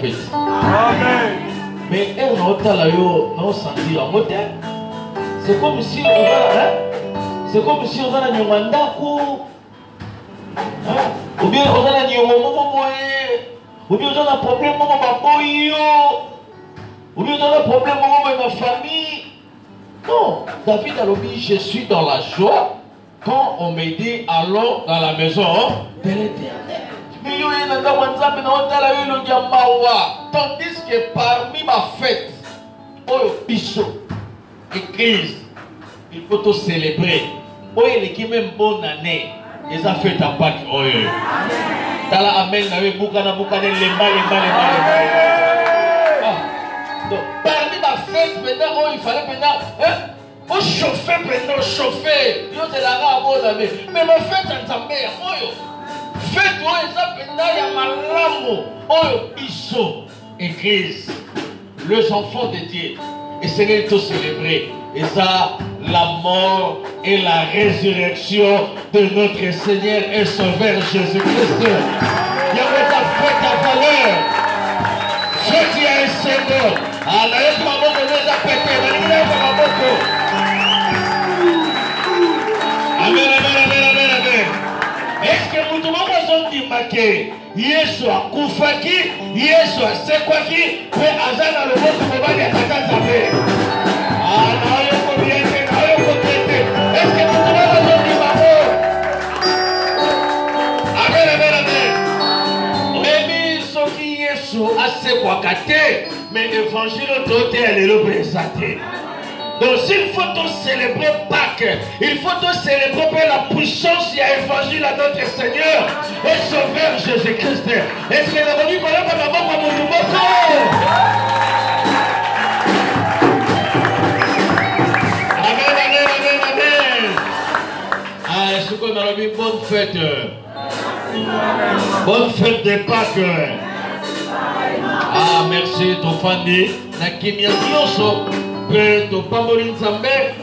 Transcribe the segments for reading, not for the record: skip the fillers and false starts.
fête. Amen. Mais elle n'a pas senti la moitié. C'est comme si on a, c'est comme si on a un nyomandako, ou bien on a un nyomomomoye, ou bien on a un problème avec ma boyo, ou bien on a un problème avec ma famille. Non, David a dit, je suis dans la joie quand on me dit allons dans la maison de l'Éternel. Tandis que parmi ma fête, église, il faut tout célébrer. L'équipe même bonne année, ils ont fait un Pâques. Parmi ma fête, maintenant, il fallait maintenant. Chauffer, maintenant, chauffer. Mais ma fête, en Zambé, faites moi ça pendant ya malamu oyo biso église les enfants de Dieu et c'est là tout célébrer et ça la mort et la résurrection de notre Seigneur et Sauveur Jésus-Christ. Il y a ta fête à valeur. Faites y a un Seigneur. Alors ma moko neza pété ma moko. Amen, amen, amen, amen, amen. Est-ce que nous devons dire que Yesu a koufaki, Yesu a sekwaki, mais Azana le mot de Mobali a Tatanzabé. Ah, non, il faut bien que nous traiter. Est-ce que nous devons dire l'amour? Amen, amen, amen. Même ce qui Yesu a sekwakate, mais l'évangile doté est le présenté. Donc s'il faut tout célébrer Pâques, il faut tout célébrer la puissance et l'évangile à notre Seigneur et Sauveur Jésus-Christ. Est-ce que nous avons dit qu'on a pas d'abord comme nous Amen, amen, amen, amen. Ah, est-ce qu'on a une bonne fête? Bonne fête de Pâques. Ah, merci, Tofandi. Nakimia Dioso. Pe to pamboli nzambe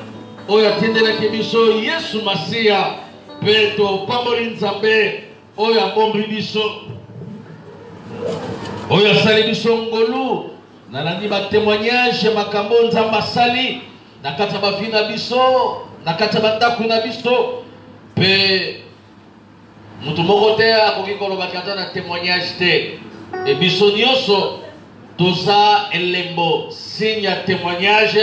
oyo atendelaki biso Yesu Masiya pe to pamboli nzambe oyo abombi biso oyo asali biso ngolu nalandi ba témoignage makambo nzambe asali na kati ya bavi na biso na kati ya bandako na biso pe mutu moko te akoki kolobaki aza na témoignage te e biso nyonso toza elembo signe à témoignage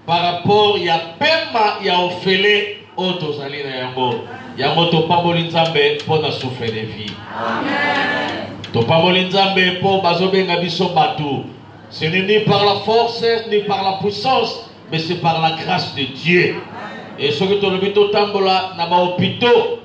par rapport ya pema ya ofele o tozali na yango yango topamboli nzambe mpo na souffle de vie. Amen. Topamboli nzambe mpo bazobenga biso bato. Ce n'est ni par la force ni par la puissance, mais c'est par la grâce de Dieu. Et ce que tolobi totambola na ba hôpitaux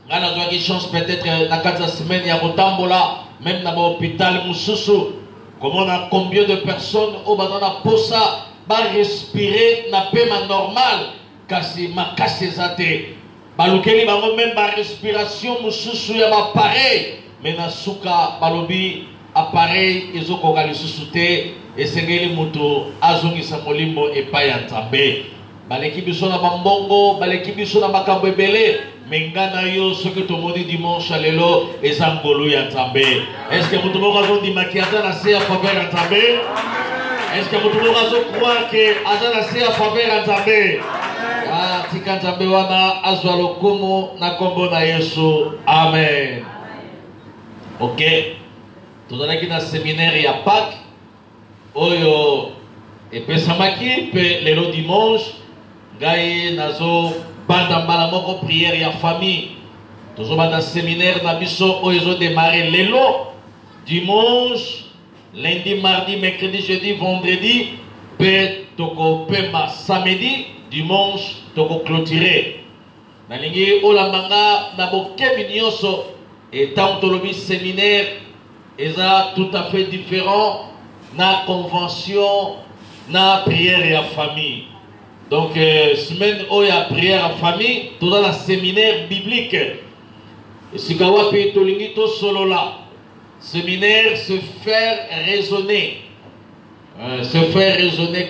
nga nazwaki chance peut-être na kati ya semaine ya kotambola même na ba hôpital mususu. Comme on a combien de personnes au banana posa va respirer na pema normal kasi makasi zate balukeli bango même ba respiration mususu ya appareil mais na suka balobi appareil ezoko kali susute esengeli muto azongisa molimo epai ya Nzambe baleki biso na bambongo baleki biso na makambo ebele mengana yo ce que tout le monde dimanche lelo ezangolo ya Nzambe. Est-ce que mutu moko azondimaki aza na se ya faveur ya Nzambe? Est-ce que mutu moko azokroi ke aza na se ya faveur ya Nzambe? Ah, tika Nzambe wana azwa lokumu na kombo na Yesu. Amen. Ok, tozalaki na séminaire ya Pâques oyo epesamaki pe lelo dimanche ngai nazo banda mbala moko prière ya famille tozo banda séminaire na biso oyo ezo démarrer lelo dimanche lundi mardi mercredi jeudi vendredi pe toko pema samedi dimanche toko clôturer nalingi olambanga na bokebi nyonso etant tolobi séminaire eza tout à fait différent na convention na prière ya famille. Donc semaine où il y a prière en famille, tout dans la séminaire biblique. Et si kawapi tolingi to solo là, séminaire se faire raisonner,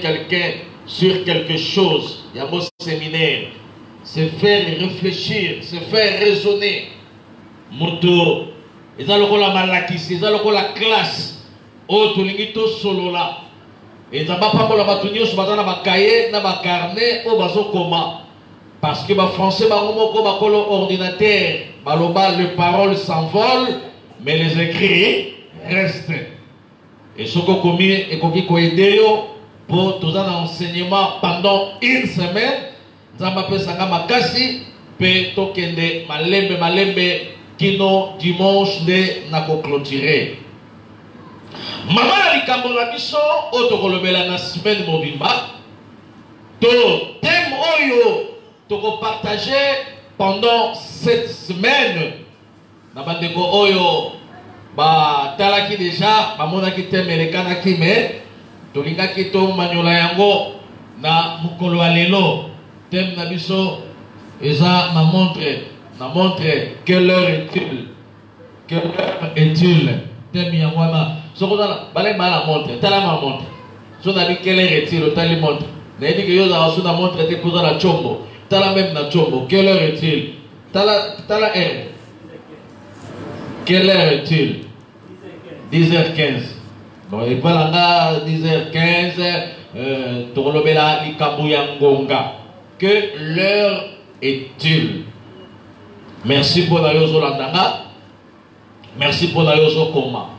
quelqu'un sur quelque chose. Il y a un séminaire, se faire réfléchir, se faire raisonner. Moto, ils ont la malakisi, ils ont la classe. oh tulingito solo là et ça va pas pour la batunia sur bazana ba cahier na ba carnet au bazo comment parce que ba français ba moko ba kolo ordinateur baloba les paroles s'envolent mais les écrits restent et ce que commis et koki ko aider pour tous un enseignement pendant une semaine nzamba pesa ngama makasi pe tokende malembe kino dimanche de na ko clôturer mama na likambo na biso otokolobela na semaine mobimba to thème oyo toko partager pendant cette semaine na bandeko oyo ba talaki déjà bamonaki thème elekanaki mais tolingaki to manyola yango na mukolo ya lelo thème na biso eza na montre quelle heure est-il thème ya wana soko tala balai mala montre tala ma montre so na bi quelle heure est-il tali montre na yedi ke yoza wasu na montre te poza na chombo tala même na chombo quelle heure est-il tala heure quelle heure est-il 10h15 bon et voilà nga 10h15 tolobela likambo ya ngonga que l'heure est-il. Merci pour la yozo landanga. Merci pour la yozo koma.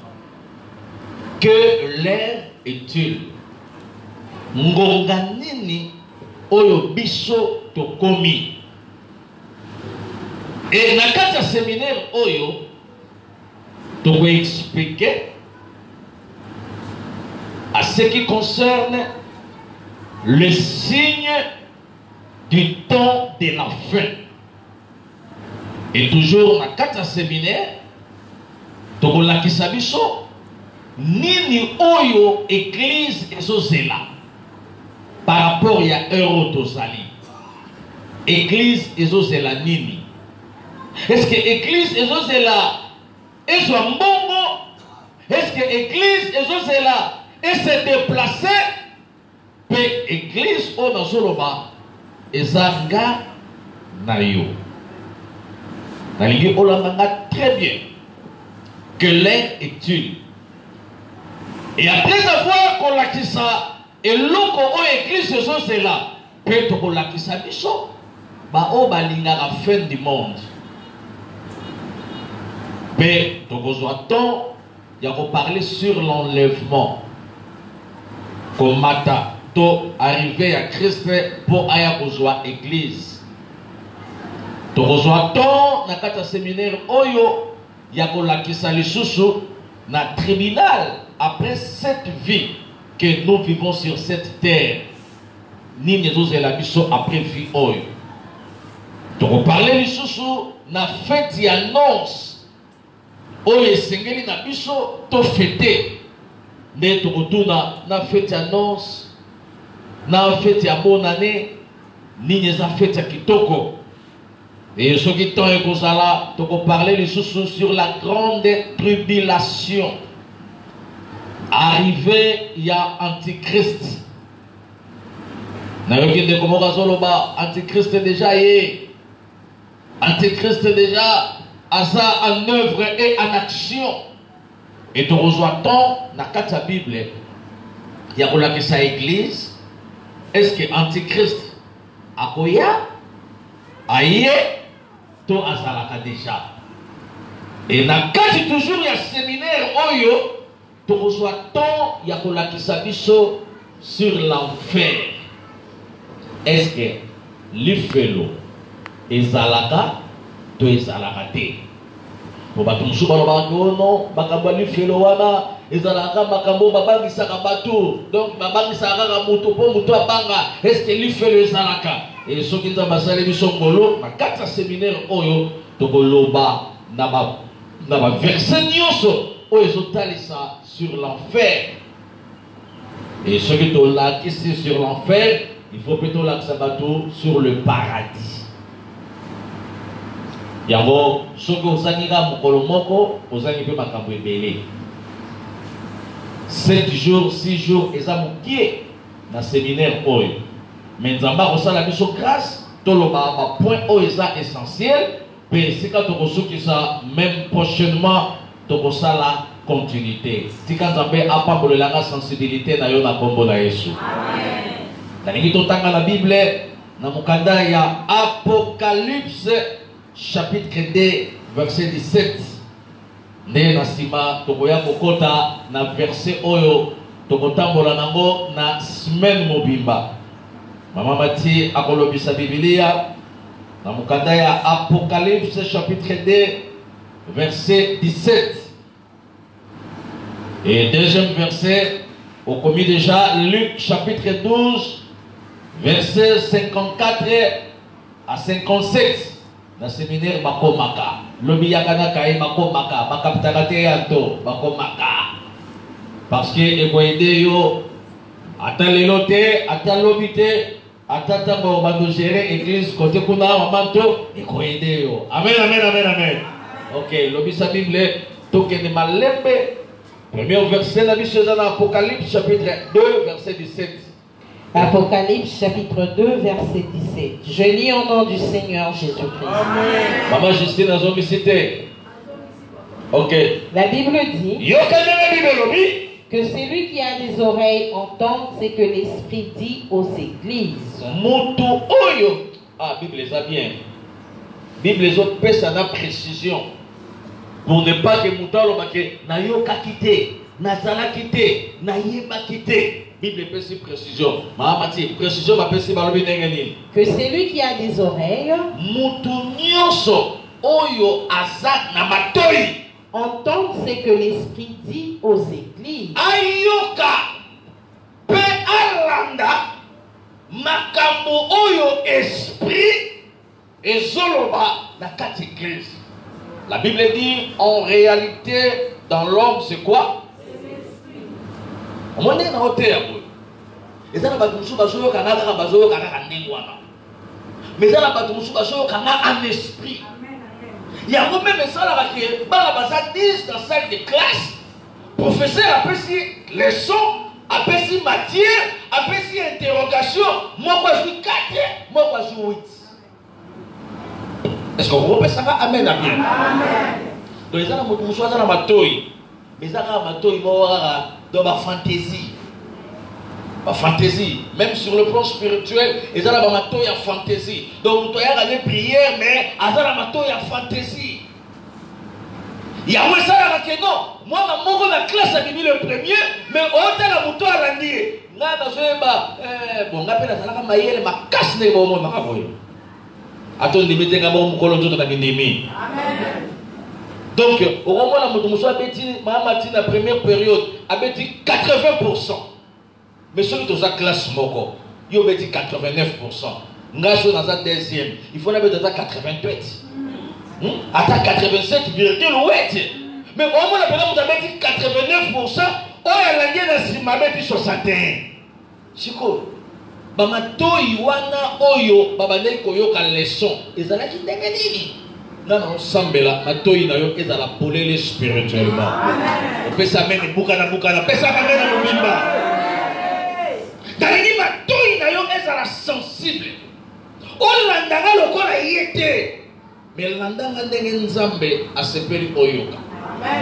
Que l'heure est-il. Ngonga nini oyo biso tokomi. Et na kata séminaire oyo toko expliquer à ce qui concerne le signe du temps de la fin. Et toujours dans quatre séminaires, tokolakisa biso nini oyo église ezozela par rapport à Eurotozali. Église ezozela nini? Est-ce que église ezozela ezo mbongo? Est-ce que église ezozela et se déplacer? Pe église o nazoloba ezanga na yo. Nalingi olandanga très bien que l'heure est-il. Et après avoir kolakisa eloko o église ezozela pe to kolakisa biso ba o balingaka fin du monde. Mais tokozwa-t-on ya ko parler sur l'enlèvement komata to arriver à Christ pour aya kozwa église. Tokozwa-t-on na kata séminaire oyo ya kolakisa lisusu na tribunal après cette vie que nous vivons sur cette terre. Nini ezozela biso après vie oyo. Tokoparler lisusu na fête ya noces oyo esengeli na biso to fêter. Nde tokotuna na fête ya noces na fête ya bonne année nini eza fête ya kitoko. Et ce qui temps ekozala tokoparler lisusu sur la grande tribulation. Arrivé il y a Antichrist. Nayoki de komoka zoloba Antichrist déjà est. Antichrist déjà asa en œuvre et en action. Et tu reçois-t-on dans la Bible, il y a kolakisa église. Est-ce que Antichrist akoya aye to azalaka déjà? Et dans le toujours il y a séminaire oyo tu reçois-t-on il y a kolakisa biso sur l'enfer. Est-ce que l'ifelo ezalaka to ezalaka te? Pour bato musu balobaka non makambo ya lifelo wana ezalaka makambo babangisaka bato, donc babangisaka kaka moto po moto abanga. Est-ce que lifelo ezalaka? Et soki nzambe asali biso ngolo na kati ya séminaire oyo tokoloba na ba verset nyonso oyo ezotalisa sur l'enfer. Et soki tolakisi sur l'enfer, il faut plutôt lakisa bato sur le paradis. Yango soki ozangika mokolo moko ozangi pe makambo ebele. 7 jours 6 jours eza mokie na séminaire oyo. Mais nzamba kosala biso grâce toloba ba point oyo eza essentiel pe sika tokosukisa même prochainement tokosala continuité. Si quand on a pas pour la sensibilité na yo na kombo na Yesu. Amen. Nalingi totanga la Bible na mukanda ya Apocalypse chapitre 2 verset 17. Nde na sima tokoya kokota na verset oyo tokotambola nango na semaine mobimba. Mama Mati akolobisa Biblia na mukanda ya Apocalypse chapitre 2 verset 17. Et deuxième verset, on commis déjà Luc chapitre 12, verset 54 à 57. Dans le séminaire Makomaka. Lobiyakana Kaï Makomaka, Makaptanate Yanto, Makomaka. Parce que Ekoedeyo, Atalelote, Atalobite, Atatamo, Mando gérer église, côté Kuna, Mamanto, Ekoedeyo. Amen, amen, amen, amen. Ok, l'obisa Bible, Tokene Malembe. Premier verset, la Bible dans Apocalypse chapitre 2, verset 17. Apocalypse chapitre 2, verset 17. Je lis au nom du Seigneur Jésus-Christ. Amen. Maman Justine a cité. Ok. La Bible dit que celui qui a des oreilles entende ce que l'Esprit dit aux églises. Mutu oyo. Ah, Bible les a bien. Bible les autres pèsent à la précision. Pour ne pas que Moutalo Baké na yoka quitté, na zala quitté, na yeba quitté. Bible peut si précision. Mahamati, précision ma pesi balobi nengeni. Que celui qui a des oreilles mutu nyonso oyo azak na matoi entende ce que l'Esprit dit aux églises. Ayoka pe alanda makambo oyo esprit ezoloba na kati église. La Bible dit, en réalité, dans l'homme, c'est quoi? On est dans le terre. Et ça, mais ça, un esprit. Il y a même ça qui est dans salle de classe. Professeur appelle si leçon, appelle si matière, appelle si interrogation. Moi, je suis 4, moi, je suis 8. Est-ce qu'on repère ça? Amen, amen. Donc, les gens qui sont dans la matouille, mais ils ont matouille dans la fantaisie. La fantaisie, même sur le plan spirituel, ils ont la matouille à fantaisie. Donc, ils ont des prières, mais ils ont la matouille à fantaisie. Il y a ça qui non. Moi, dans la classe, j'ai mis le premier, mais au delà de la matouille à l'année. Bon, on appelle ça la maïelle, ma casse n'est pas au monde. Donc, au moment où nous avons dit la première période, avait dit 80%. Mais celui de sa classe, il a dit 89%. Nous sommes dans la deuxième. Il faut mettre dans 88. Attends 87,8. Mais au moment où nous avons dit 89%, on a dit 61. C'est quoi? Bamatoi wana oyo babane koyoka leçon ezala ki ndenge nini nana ensemble la matoi na yo ezala polele spirituellement on peut ça mener bukana pesa kamena mobimba dalini matoi na yo ezala sensible olandanga lokola yete mais landanga ndenge nzambe asepeli oyoka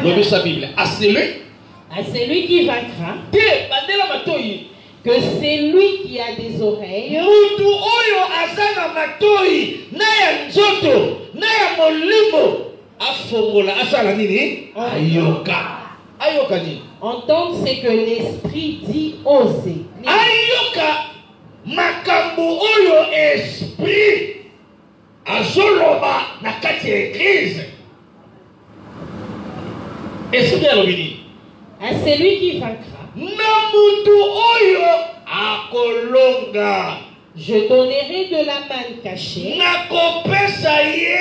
lobi sa Bible à celui qui vaincra te bandela matoi que c'est lui qui a des oreilles. Mutu oyo azana matoi na ya nzoto na ya molimo afongola asala nini ayoka ni entendre ce que l'Esprit dit aux églises. Ayoka makambo oyo esprit azoloba na kati ya église. Esprit alobini à celui qui vaincra Namutu oyo akolonga. Je donnerai de la manne cachée. Nakopesa ye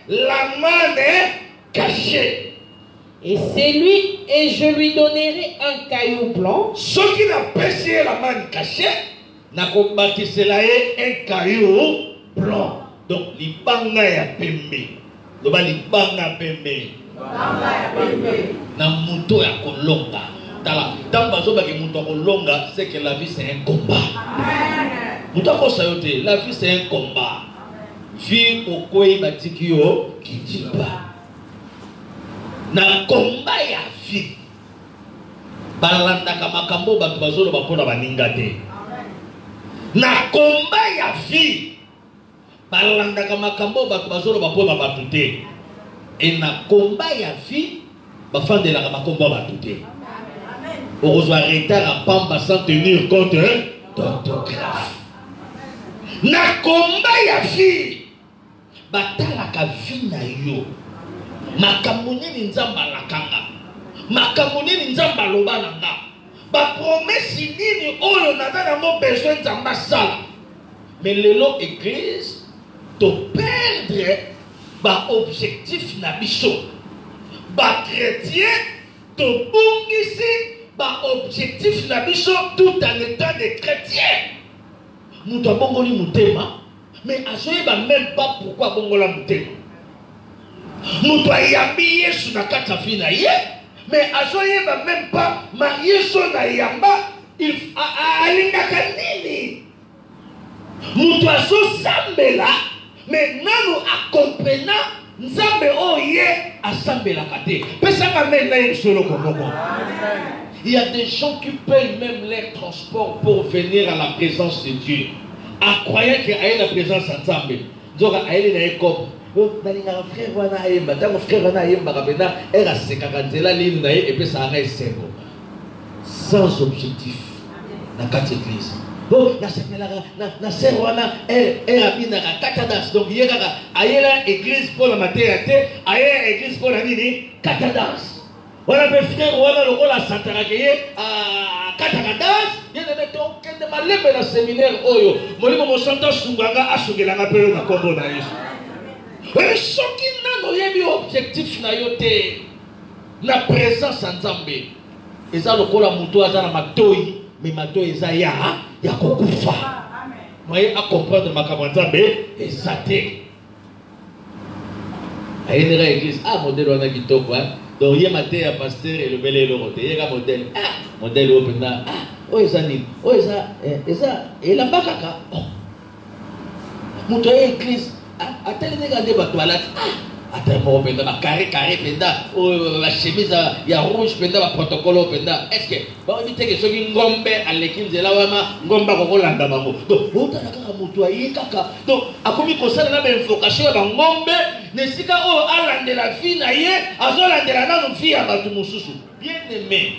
la manne cachée. Et je lui donnerai un caillou blanc. Ce qui n'a pêché la manne cachée, nakobakisela ye un caillou blanc. Donc libanga ya pembe. Loba libanga pembe. Na mutu ya kolonga. Tant c'est que la vie c'est un combat. La vie c'est un combat. Vie au koi batikio qui dit pas. Na combat ya vie. balandaka makambo bato bazoloba mpona baninga te. Na komba ya vie balandaka makambo bato bazoloba mpona bato te. Et na komba ya vie bafandelaka makombo bato te. Ozwa retard à pamba sans tenir compte d'orthographe. Na komba ya vie batalaka vie na yo. Makambo nini nzamba lakanga, makambo nini nzamba loba nanga, ba promesse nini oyo naza nango besoin nzamba sala. Mais lelo église to perdre ba objectif na biso, ba chrétien to bungisi ba objectif na biso tout en étant des chrétiens. Nous avons bongoli mutema, mais azoyeba même pas pourquoi bongola mutema. Nous doit yambi Yesu na kata fina ye, mais azoyeba même pas ma Yesu na yamba il alingaka nini. Nous doit so sambela, mais nanu akompena nzambe oye asambela kate. Pesaka mena yesolo komoko. Il y a des gens qui payent même les transports pour venir à la présence de Dieu, en croyant qu'il y a la présence ensemble. Donc, il y a un cop. Frère wana ayemba, tant frère wana ayemba kabena, elle a ses kakantela ligne nae et puis ça arrête single. Sans objectif. Dans quatre églises. Bon, la sepela na sœur wana elle a bien na katadas. Donc il y a église pour la matière, il y a église pour la nini katadas. On a fait frère, on a le rôle à Santarakeye, à Katakadas, il y a des méthodes qui sont malades dans le séminaire. Oyo, moi, je me sens Sunganga, à Sunganga, à Combo Naïs. Mais ce qui n'a pas objectif, la présence en Zambé. Et ça, le rôle à Moutou, à Matoi, mais Matoi, et ça, il y a Kokufa. Vous voyez, à comprendre ma camarade Zambé, et ça, t'es. Il y a une église, modèle, on a dit quoi. Donc, il y a un pasteur et le bel et le roté. Il y a un modèle. Modèle open. Oh, ça ni. Oh, ça. Et la bakaka. Oh. Mon toit église. Attends, regardez ma toilette. Attends, mon penda, ma carré, penda. Oh, la chemise, il y a rouge, penda, ma protocole, penda. Est-ce que, bon, on dit que ce qui est ngombe, à l'équipe de la wama, ngomba, kokolanda, bango. Donc, on t'a la mon toit, kaka. Donc, à combien qu'on s'en a même invocation, à ngombe, ne s'y ka, oh, à de la fille, naïe, à zone de la nana, fille, à batumususu. Bien aimé,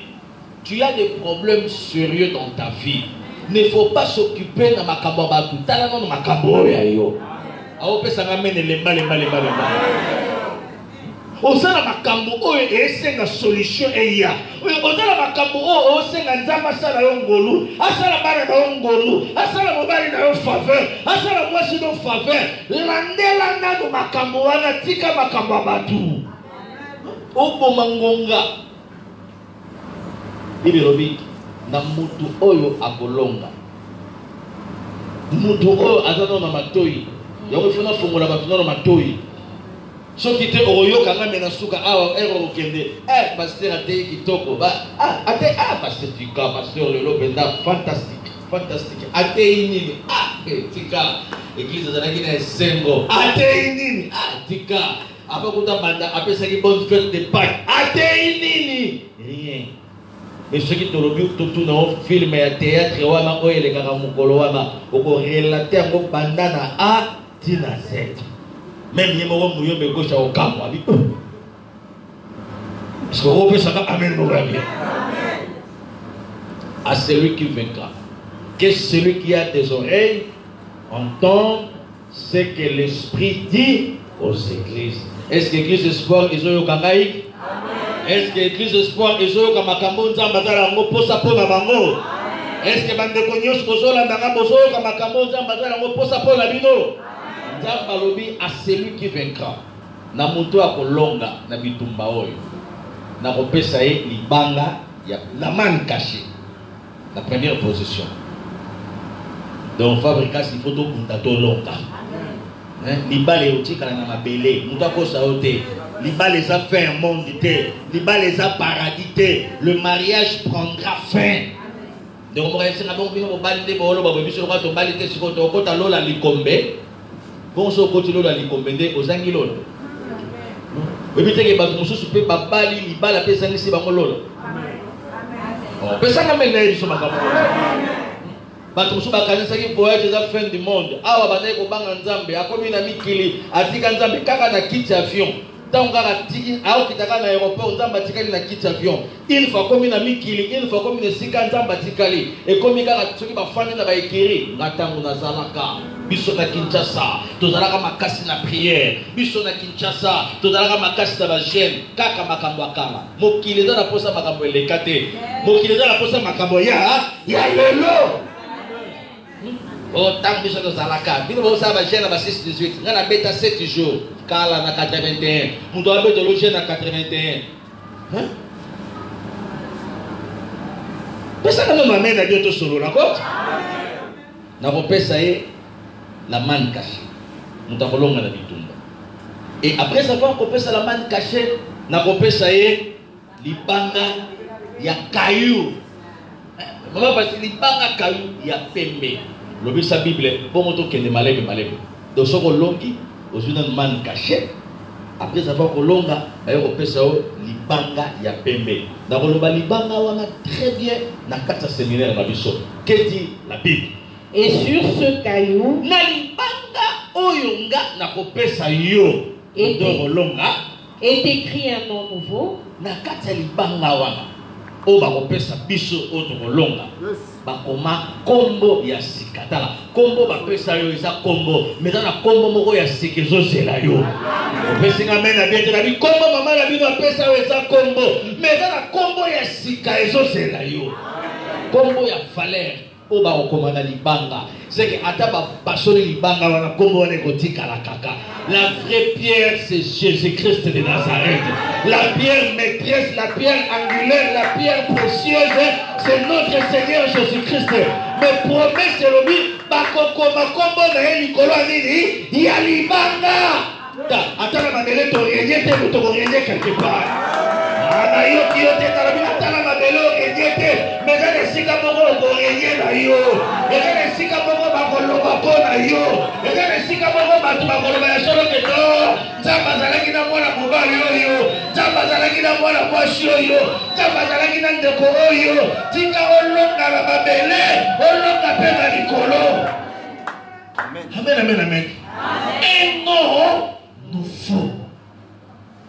tu as des problèmes sérieux dans ta vie. Ne faut pas s'occuper de ma kababa tout à l'heure, ma kabo, yo. On peut s'en amener les mal. On s'en a ma kambo, oh, et c'est une solution, et ya. On s'en a ma kambo, oh, c'est un zamasala yongolu, asala bana yongolu, asala mobali na yon faveur, asala mwasi no faveur, landela nano ma kambo, wana tika ma kambo abatu. Obo mangonga. Bibi Robi, na mutu oyo akolonga. Mutu oyo azano na matoi. Yoko funa fungola batu na matoi. Soki te oyo kanga mena suka awa ero okende. Pasteur ate kitoko ba. Pasteur tika, pasteur lelo benda fantastique. Ate inini. Tika. Église za naki na sengo. Ate inini. Tika. Apa kuta banda apesa ki bonne fête de Pâques. Ate inini. Rien. Mais ce qui te rebuke tout dans un film et théâtre, wana oye le kaka mukolo wana oko relater ngo bandana A tina Z. Même yemo wo muyo be gauche au kamwa bi. Est-ce que vous pouvez savoir amen mon ami? À celui qui vaincra. Que celui qui a des oreilles entende ce que l'Esprit dit aux églises. Est-ce que l'église espoir ils ont eu kangaï? Est-ce que l'église espoir ils ont eu kamakambo nzamba zala ngo posa pona bango? Est-ce que bande konyos kozola ndanga bozo kamakambo nzamba zala ngo posa pona bino? Nzamba lobi à celui qui vaincra. Na muto akolonga na bitumba oyo. Na kopesa ye libanga ya la man cachée. La première position. Donc fabricas il faut to kunta to longa. Libale otika na mabele, muto akosa ote. Libale les a fait un monde té, Libale les a paradis. Le mariage prendra fin. Donc on va essayer de faire un balde bolo babu biso ko to balde siko to ko ta lola likombe. Bon so ko ti lola likombe nde ozangi lola. Baby teke ba mususu pe babali libala pe sangisi bango lola. pesa na mena biso makambo bato mosusu bakanisaki voyage eza fin du monde awa bandaki kobanga nzambe akomi na mikili atika nzambe kaka na kiti ya avion ntango kaka aokita kaka na aéroport nzambe atikali na kiti ya avion une fois akomi na mikili une fois akomi na esika nzambe atikali ekomi kaka soki bafandi na baekiri nga ntango nazalaka biso na Kinshasa tozalaka makasi na prière biso na Kinshasa tozalaka makasi na bagene kaka makambo ya kala mokili eza na posa makambo eleka te mokili eza na posa makambo ya lelo tant biso tozalaka bino bosala bagene na ba 6-18 nga na beta 7 jours kala na 81 mutu abeta logene na 81 pesa na mama mena dio tosolola ko na kopesa ye la manne cachée. Nous avons l'ongle à bitumba. Et après savoir qu'on pèse la manne cachée, nous avons pèse libanga ya caillou. Maman parce que libanga caillou ya pembe. L'objet sa Bible pour moto que les malèves. Donc ce qu'on longi aux une manne cachée. Après savoir qu'on longa, on pèse libanga ya pembe. Nous avons le libanga on a très bien na quatre séminaires na biso. Que dit la Bible? Et sur ce caillou, est écrit un nom nouveau. Bakoma kombo ya sikatala kombo bapesa yo eza kombo mais na kombo moko ya sikezo zela yo opesinga mena bien te bi kombo mama la bino bapesa yo eza kombo mais na kombo ya sika ezo zela yo kombo ya valeur o ba okomana libanga c'est que ata ba basoli libanga wana kombo wana kotika la kaka la vraie pierre c'est Jésus-Christ de Nazareth la pierre maîtresse la pierre angulaire la pierre précieuse c'est notre Seigneur Jésus-Christ mais promesse c'est lobi ba kokoma kombo na ye likolo nini ya libanga ata na mabele to yenye te to yenye quelque part ana yo ki yo te tarabi ata na mabele yenye te mais na sika moko ko yenye na yo eza sika moko ba koloba pona yo eza sika moko ba tu ba koloba ya solo ke to nzamba zalaki na mwana mobali oyo nzamba zalaki na mwana mwasi oyo nzamba zalaki na ndeko oyo tika olonga na mabele olonga pe na likolo amen amen amen amen et non nous faut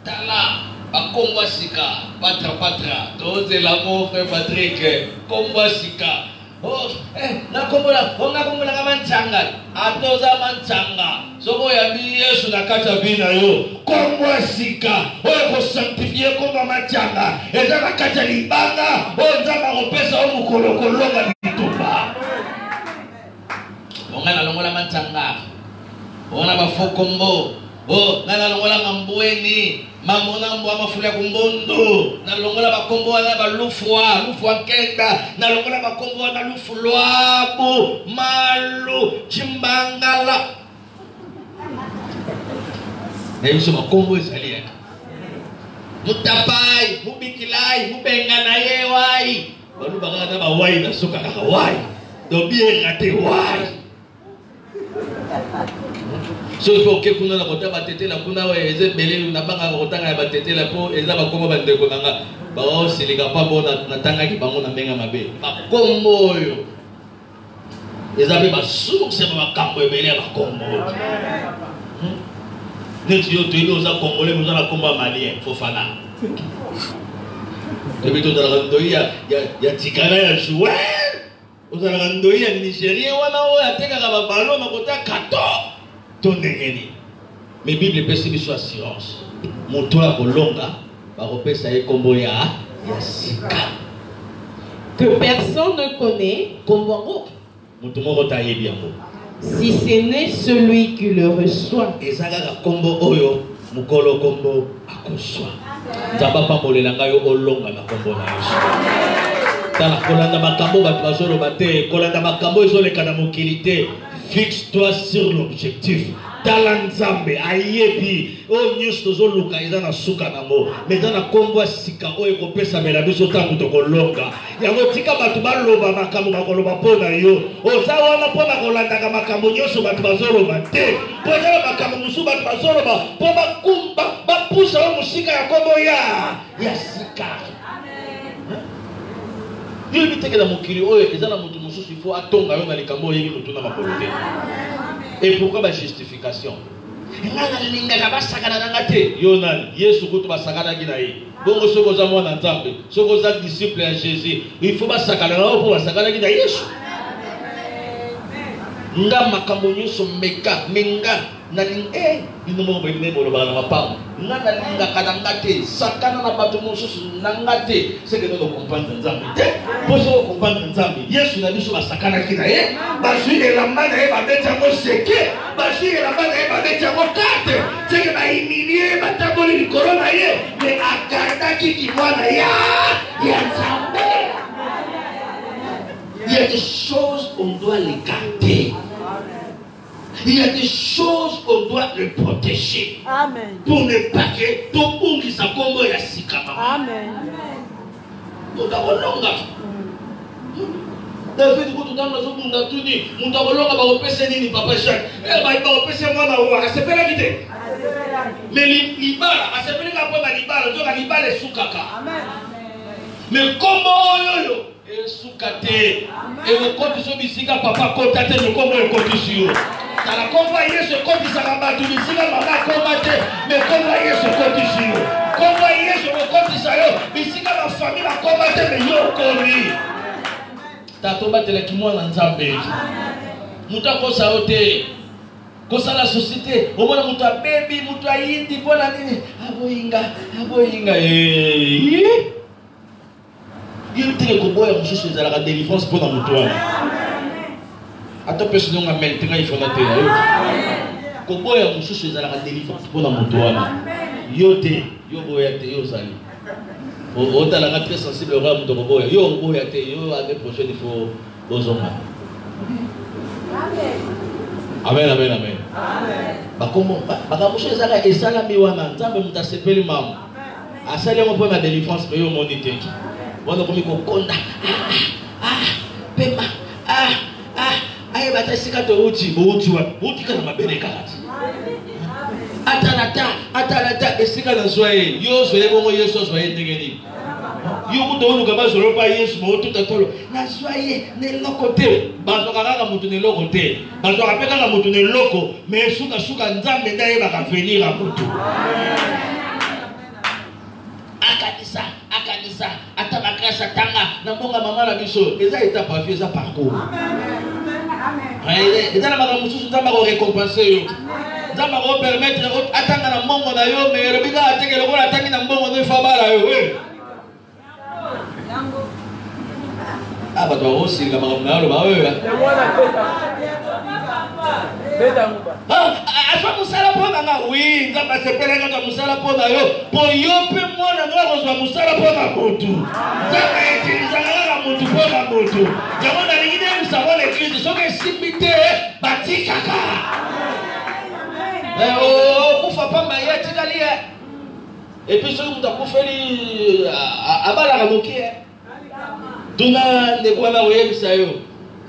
tala bakomba sika patra toze la mon frère Patrick komba sika oh na kombola kama nchanga atoza manchanga soko ya bi Yesu na kata bina yo komba sika oyo ko sanctifier komba manchanga eza na kata libanga onzama kopesa o mukolo kolonga bitumba onga na longola manchanga ona ba fokombo nana longola mambweni mamona mbo amafula kumbondo na longola bakombo wana balufwa kenda na longola bakombo wana lufulwabu malu chimbangala na yiso bakombo ezalia mutapai mubikilai mubengana yewai balu bagana ba wai na soka kaka wai do bien raté wai so il faut que kuna na kota batete la kuna wa eze belelu na banga kotanga ya batete la po eza bakoma bandeko nanga ba o silika pa bona na tanga ki bango na menga mabe bakombo yo eza be basukse ba kambo ebele bakombo neti yo to ilo za kongole mo za komba malien Fofana tebito dala ndoya ya tikana ya joueur ozala ndoya Nigeria wana o ateka ka babalo makota kato tondengeni mais Bible pesi biso assurance moto ya kolonga bakopesa ye kombo ya sika que personne ne connaît kombo moto moko tayebi yango si ce n'est celui qui le reçoit ezaka kombo oyo mukolo kombo akoswa nzamba pambolela ngayo olonga na kombo na Yesu tala kolanda makambo bato bazoloba te kolanda makambo ezoleka na mokili te fixe-toi sur l'objectif tala nzambe ayebi o nyusto zoluka eza na suka nango mais eza na kombo sika oyo kopesa mela biso tangu tokolonga yango tika bato baloba makambo bakoloba mpona yo oza wana mpona kolandaka makambo nyonso bato bazoloba te mpo ezala makambo mosusu bato bazoloba mpo bakumba bapusa o mosika ya kombo ya sika Dieu dit que dans mon cœur, il faut attendre à les cambos et nous tournons ma volonté. Et pourquoi ma justification? Yonan, Yesu kutu basakana ginaï. Bongo sokoza mwana nzambe, sokoza disciple à Jésus. Il faut basakana pour basakana ginaï Yesu. Nga makambo nyonso meka menga na ling inomo bene bolo bana mapam. Nga na linga kananga te, sakana na bato mosusu nanga te. C'est que nous comprendre nzambe. Poso comprendre nzambe. Yesu na biso basakana ginaï. Basu elamba na ba beta mo seke. Basu elamba na ba beta mo kate. C'est que ba imilie bataboli likolo na ye. Mais akanda kiki mwana ya nzambe. Il y a des choses on doit les garder. Il y a des choses on doit les protéger. Amen. Pour ne pas que tout le monde qui s'accommode à Sikama. Amen. Donc d'abord David ko tout dans le monde tout dit, mon d'abord va repasser ni papa Jacques. Eh va repasser moi na wa, c'est pas la vite. Mais libala, c'est pas la bonne libala, donc la libala est soukaka. Amen. Mais comment yo et soukate et le compte sur bisika papa contacter le comment le compte sur. Ça la convoyer ce compte ça va battre bisika maman combattre mais convoyer ce compte sur. Convoyer ce compte ça yo bisika ma famille va combattre mais yo komi. Tato batela kimwana nzambe. Muta ko saote. Ko sala société, au moins muta baby, muta yindi bona nini? Aboyinga Il était comme moi, je suis à la délivrance pour notre toit. À ta personne, on a maintenant, il faut la terre. Comme moi, je suis à la délivrance pour notre toit. Yote, yo boyate, yo sali. Au ta la très sensible au roi de boya. Yo boyate, yo à des projets, il faut aux hommes. Amen, amen, amen. Bah comment? Bah quand je suis à la salami wana, nzambe mutasepeli mamu. Asali on peut ma délivrance, mais yo monite. Wana komi kokonda pema aye batasika to uti kana mabele kakati atalata esika na soye yo soye bongo yeso soye ndengeni yo muto oluka bazolo pa yesu mo tuta tolo na soye ne lokote bazoka kaka mutu ne lokote bazoka pe kaka mutu ne loko mais suka nzambe ndaye baka venir a mutu akanisa atabakasa tanga na mbonga mama na biso eza étape à faire ça parcours amen eza na baka mususu nzamba ko récompenser yo nzamba ko permettre atanga na mbongo na yo mais robika ateke lokola atangi na mbongo no fa bala yo aba to osinga mama na lo ba yo afa musala pona nga oui nzamba sepela nga musala pona yo po yo pe mwana no kozwa musala pona mutu nzamba etiliza nga mutu pona mutu yango na lingine musabo l'église soki simbite batikaka kufa pamba ye tikali ye et puis soki mutu akufeli abalaka moki tuna ndekwana koyebisa yo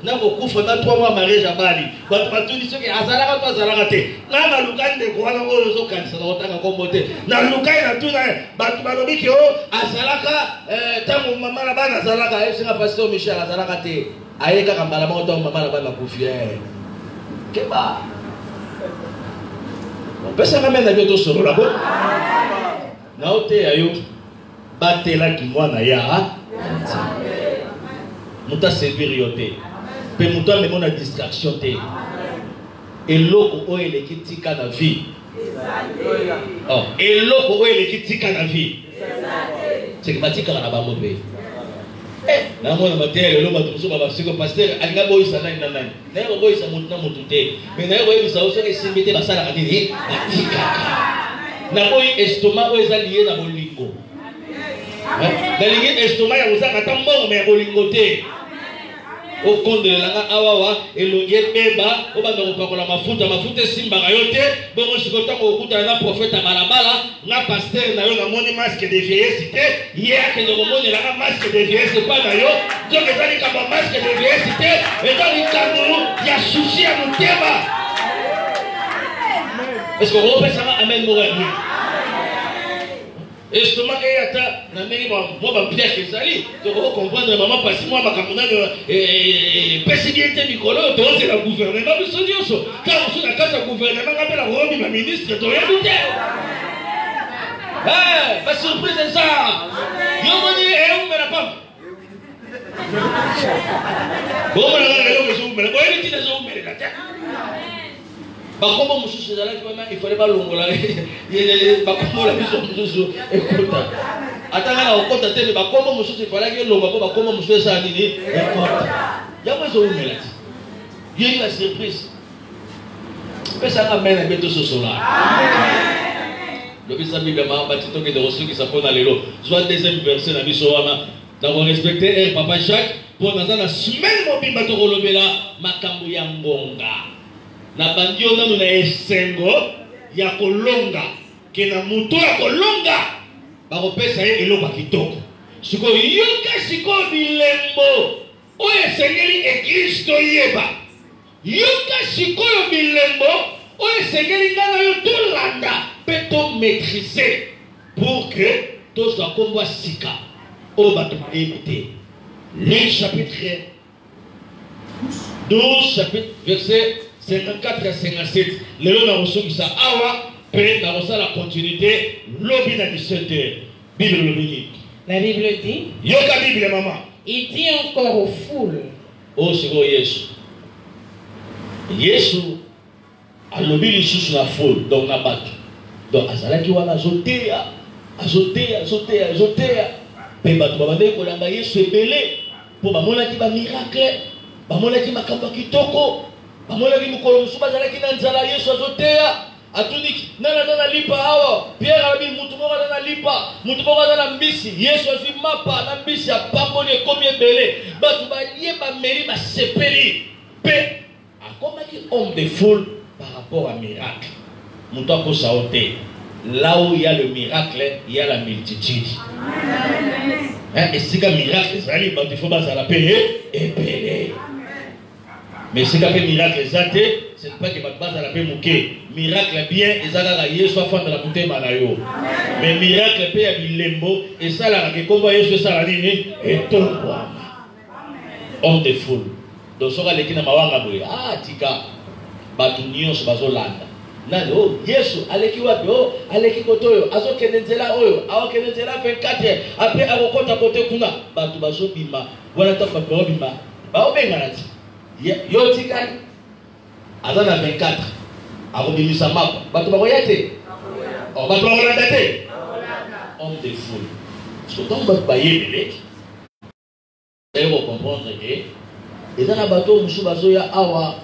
nako kufa na 3 mois mariage abali bato batuni soki azalaka to azalaka te na luka ndeko wana oyo ozokanisa na kotanga kombo te na luka na tuna bato balobi ke o azalaka ntango mama na bana azalaka esinga pasteur Michel azalaka te aye kaka mbala moko ntango mama na bana bakufi keba opesanga mena bio tosolola bo na oteya yo batelaki mwana ya muta servir yo te pe muta me mona distraction te eloko oyo eleki tika na vie eloko oyo eleki tika na vie seke batikaka na bango mpe namona mateya lelo bato mosusu babasiko paster alinga boyisa nani na nani naye koboyisa motu na motu te me naye koyebisa o soki esimbi te basalaka nini batikaka naboyi estomac oyo eza liye na bolingo nalingi estomac ya kozanga ata mbongo me ya bolingo te okondelelanga awawa elongi ebeba obanda kopakola mafuta esimbaka yo te bongo siko ntango okutana na profete balabala na paster na yo namoni masque de vieillesse te ye akende komonelanga masque de vieillesse epa na yo donc eza likambo ya masque de vieillesse te eza likambo ya susi ya motema est ce que okopesanga amen moko ya bien estomac eyata na ndenge mo ba pia kesali to ko comprendre maman pasi moi makamuna pesi bien te mikolo to c'est la gouvernement biso nyonso ka musu na kasa gouvernement ngapela robi ba ministre to yebi te ba surprise ça yo moni e on me la pam bon la yo me zo me la boy ni zo me la ta bakombo mususu ezalaki wana ifale balongola bakombo la biso mususu ekota atanga na okota te bakombo mususu ifalaki elonga po bakombo mususu esala nini ekota yango ezowumela ti yeli la surprise pesanga mene beto sosola lobisa bible maamba ti tokende kosukisa mpona lelo zwa deuxième verset na biso wana ntango respecte papa Jacques mpo naza na semaine mobimba tokolobela makambo ya ngonga na bandio nanu na esengo ya kolonga ke na muto ya kolonga bakopesa ye eloko kitoko sikoyo yoka sikoyo bilembo oyo esengeli eglise toyeba yoka sikoyo bilembo oyo esengeli ngana yo tolanda mpe tomaîtrise pour que tozwa kombo ya sika oyo bato bayebi te. Luc chapitre 12 chapitre verset 54 à 57. Lelo na osokisa awa pe na la continuité lobi na 17h. Bible lobi. La Bible dit. Yoka Bible maman. Il dit encore aux foules. Oh c'est bon Yesu. Yesu alobi lisusu na foule donc na bato. Donc azalaki wana azoteya pe bato babandaki kolanda Yesu ebele po bamonaki ba miracle bamonaki makambo kitoko bamonaki mokolo mosusu bazalaki na nzala Yesu azoteya atuniki nana na lipa awa Pierre abi mutu moko na lipa mutu moko na mbisi Yesu azwi mapa na mbisi apamboli ekomi ebele bato bayeba meri basepeli pe akomaki homme de foule par rapport à miracle mutu akosa ote. Là où il y a le miracle, il y a la multitude. Et si un miracle, il faut pas la payer et payer. Mais si un miracle, c'est pas que votre base à la paix mouké. Miracle bien, et ça la yé soit fan de la bouteille manayo. Mais miracle paye à lembo et ça la que comme voyez ce ça la ligne et tout quoi. Homme de foule. Donc ça les qui na mawanga boy. Ah tika batunio se bazolanda. Nani oh Yesu aleki wapi oh aleki kotoyo azokende nzela oyo awokende nzela 24 après akokota kote kuna batu bazobima wana ta bato bima baobenga nati yo tikali azana 24 akobimisa mapa batu bakoyate oh batu bakolanda te homme de foule surtout batu bayebele ebo comprendre que ezana bato musu bazoya awa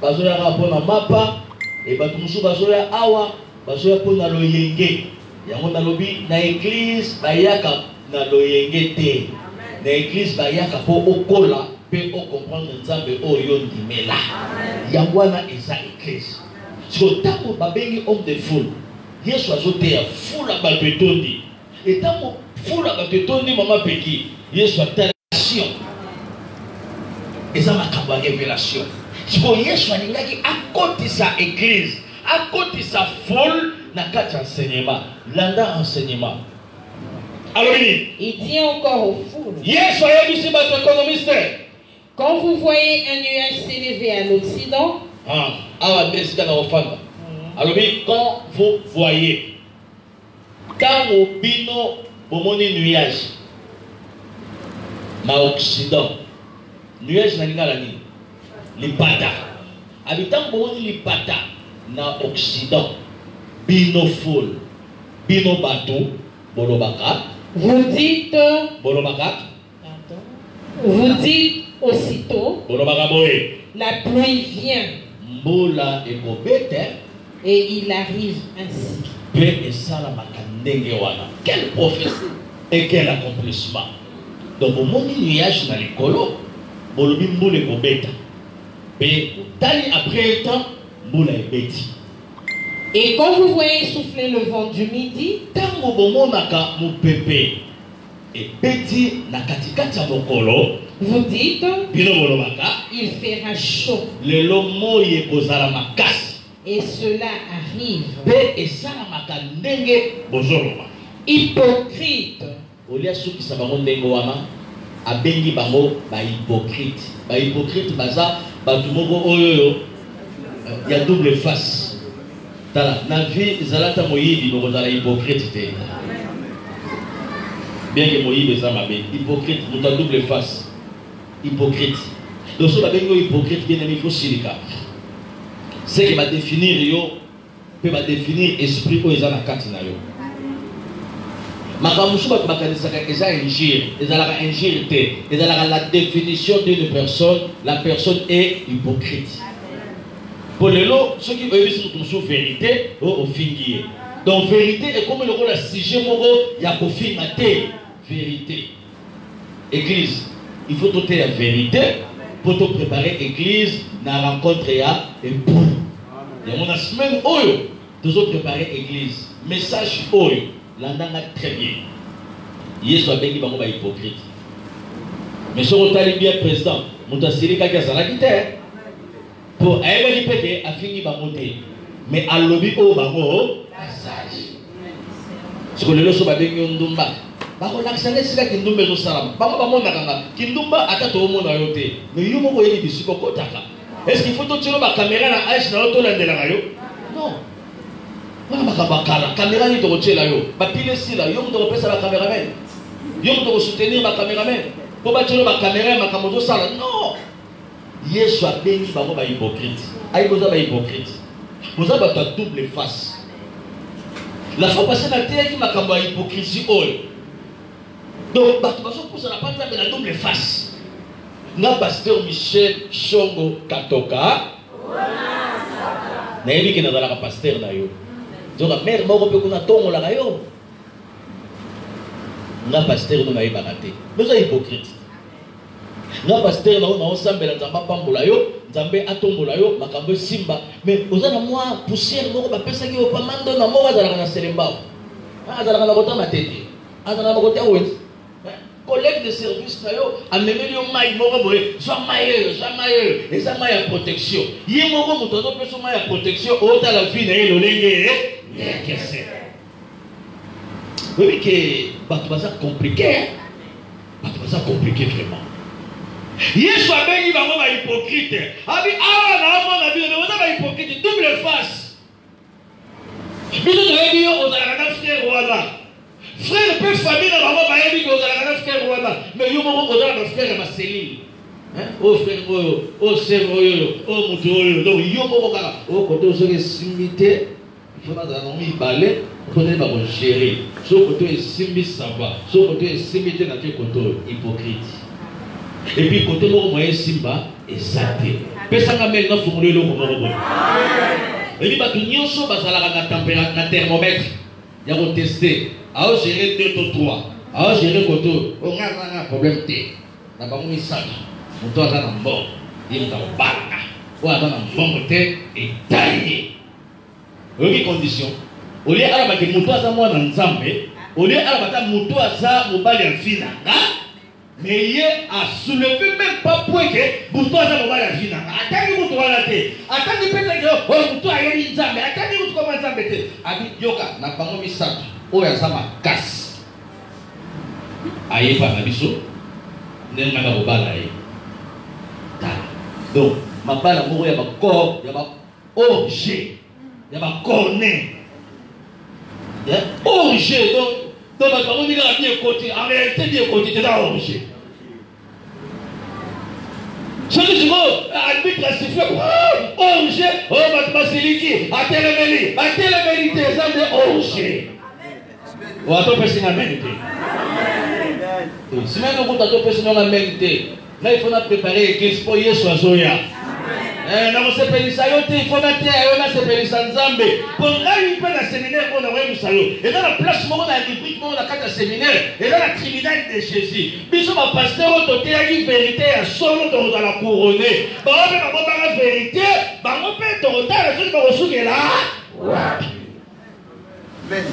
bazoya rapona mapa et bato musu bazoya awa bazoya pona loyenge yango nalobi na église bayaka na loyenge te na église bayaka po okola pe o comprendre nzambe oyo ndimela yango wana eza église siko tango babengi homme de foule Yesu azoteya foule bato etondi et tango foule bato etondi mama peki Yesu atalation eza makambo ya révélation. Siko Yesu alingaki akotisa église, akotisa foule na kati enseignement, landa enseignement. Alors il dit encore aux foules. Yesu ayebisi bato économiste. Quand vous voyez un nuage s'élever à l'Occident, alors quand vous voyez quand au bino bomoni nuage na Occident, nuage na lingala nini? Lipata. Habitant bomoni lipata na Occident, bino foule, bino bateau, bolobaka. Vous dites, bolobaka. Vous dites aussitôt, bolobaka boye. La pluie vient. Mbola ekobete. Et il arrive ainsi. Pe esala makandenge wana. Quelle prophétie et quel accomplissement. Donc bomoni nuage na likolo, bolobi mbola ekobeta. Mais après un temps, mbola ebeti. Et quand vous voyez souffler le vent du midi, tango bomonaka mupepe ebeti na katikati ya mokolo, vous dites, bino bolobaka, il fera chaud. Lelo moye kozala makasi. Et cela arrive. Pe esalamaka ndenge bozoloba. hypocrite. Olia ceux qui savent ndengo wana abengi bango ba hypocrite. Ba hypocrite baza batu moko oyo il y a double face. Tala na vie zalata moyibi boko zala hypocrite te. Bien que moyibi za mabe hypocrite muta double face. Hypocrite. Donc ce babengo hypocrite bien aimé faut silika. C'est qui va définir yo peut va définir esprit ko ezana kati na yo. Makamusuba bakanisaka eza injure, ezalaka injure te, ezalaka la définition d'une personne, la personne est hypocrite. Pour le lot, ceux qui veulent sur vérité, au fingier. Donc vérité est comme le rôle de sujet moro, il y a qu'au fin vérité. Église, il faut tout la vérité pour te préparer église, na rencontre ya et pour. Il y a mon semaine oyo, toujours préparer église. Message oyo. L'andanga très bien. Yesu a béni bango ba hypocrite. Mais si on t'a bien président, mon tasiri kaki azala kite. Pour aïe qui pété a fini bango te. Mais à lobby au bango passage. Ce que le loso ba béni ndumba. Bango l'accélère sika kindumba zo salam. Bango bango nakanga. Kindumba atata au monde ayote. Mais yo moko yeli bisu ko taka. Est-ce qu'il faut tout tirer ma caméra na H na auto la yo? Non. Voilà ma caméra ni de là yo. Ba pile si là, yo mo de pesa la caméraman. Yo mo de soutenir ma caméraman. Pour ba tirer ma caméra ma kamozo sala. Non. Yesu a béni bango ba hypocrite. Aïe boza ba hypocrite. Boza ba ta double face. La fois passée na terre qui ma kambo hypocrisie ol. Donc ba tu pour ça la pas la double face. Na pasteur Michel Chongo Katoka. Na yebi ki na la pasteur na yo. Donc la mère moko pe kuna tongo la yo. Na pasteur no na ibakate. Nous sommes hypocrites. Na pasteur na on sambela nzamba pambola yo, nzambe atombola yo, makambo simba, mais ozana moi poussière moko ba pesa ki opamando na moko azala na selemba. Azala na kota matete. Azala na kota wet. Collègue de service na yo amemeli yo mai moko boye, so maye, eza mai ya protection. Ye moko moto zo peso mai ya protection, ota la vie na ye lolenge oui, que Batoubaza compliqué. Batoubaza compliqué vraiment. Yesu a béni bango ba hypocrite. Abi ah na mona bi na ba hypocrite double face. Biso to yebi yo ozala na frère wana. Frère pe famille na bango ba yebi ko ozala na frère wana. Mais yo moko ozala na frère ma cellule. Hein? Oh frère oyo, oh sœur oyo, oh mutu oyo. Donc yo moko kaka oh koto soke simité. Il faut que balé, il faut gérer. Ce côté simbi ça va, ce côté simbi te na côté hypocrite. Et puis côté mo moyen simba exacté. Pesanga mel na fumulo lo ko ko. Et puis batu nyonso basala na température na thermomètre. Ya ko tester. A gérer 2 to 3. A gérer côté on a problème té. Na ba mo misaka. Moto aza na mbo. Il ta baka. Ou aza na mbo té et taillé. Quelle condition? Au lieu de que muto aza mwana nzambe, au lieu de muto aza mobali ya finanga, mais il a soulevé même pas point que muto aza mobali ya finanga. Atani muto wana te. Atani pete que oh muto ayeli nzambe. Atani muto koma nzambe te. Abi yoka na bango misato. Oyo aza makasi. Ayepa na biso. Nenga na mobala ye. Donc mabala moko ya ba corps, ya ba objet. Il y a un cornet. Origé. Donc, on dit qu'il y a bien côté. En réalité, bien côté, c'est un origé. Ce que tu veux, arbitre a sifflé. Origé. Oh, ma siliki. A télémélité. C'est un origé. Ou à ton personne à mérité. Si même nous, à ton personne à mérité, là, il faut préparer l'église pour y soit Zoya. Na mosepelisa yo te il faut mettre yo na sepelisa nzambe pour ngai pe na séminaire on a wewe musalo et dans la place moko na rubrique moko na kata séminaire et dans la trinité de Jésus biso ba pasteur o to te yi vérité ya solo to dans la couronner ba o pe ba la vérité ba mo pe to ta la so ba osukela wapi amen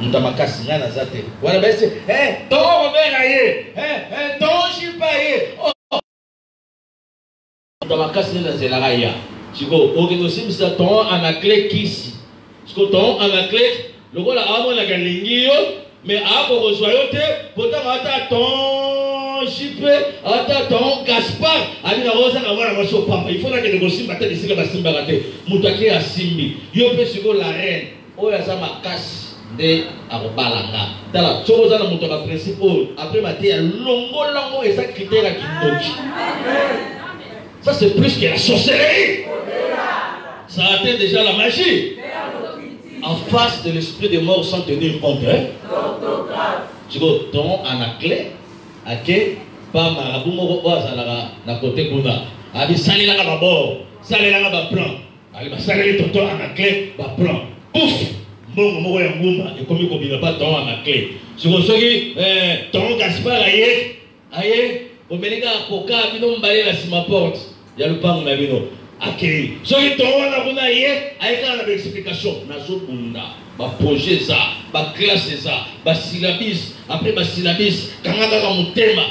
mutamakasi ngana zate wana bese to o bena ye to shipaye dans ma casse de la raya. Si vous organisez ça, ton en la clé qui si. Ce que ton en la clé, le rôle à moi la galingio, Mais à Borozoyote, pourtant, à ton Chipé, à ton Gaspard, à la Rosa, à la Rosa, il faut que les gosses battent ici le bassin baraté. Moutaki à Simbi, Yopé sur la reine, Oyaza ma casse de Arbalanga. Dans la Chosa, la Moutaka principe, après maté, il y a longo et ça critère à Kindoki. Ça, c'est plus que la sorcellerie. Ça atteint déjà la magie. En face de l'esprit des morts sans tenir compte. Tu vois, ton anaclé, à quel pas marabout moro oazalara na côté kuna. Abi sali la bord, sali la ba plan. Ali ba sali toto anaclé ba plan. Pouf, bon moro ya ngumba et comme ko bina pas ton anaclé. Tu vois soki ton Gaspard aye, o melinga koka bino mbale la sima porte. Ya le pango na bino. Ok, so il tombe là on a hier avec la explication nazo bunda ba projet ça ba classe ça ba syllabis après ba syllabis kangaka ka mutema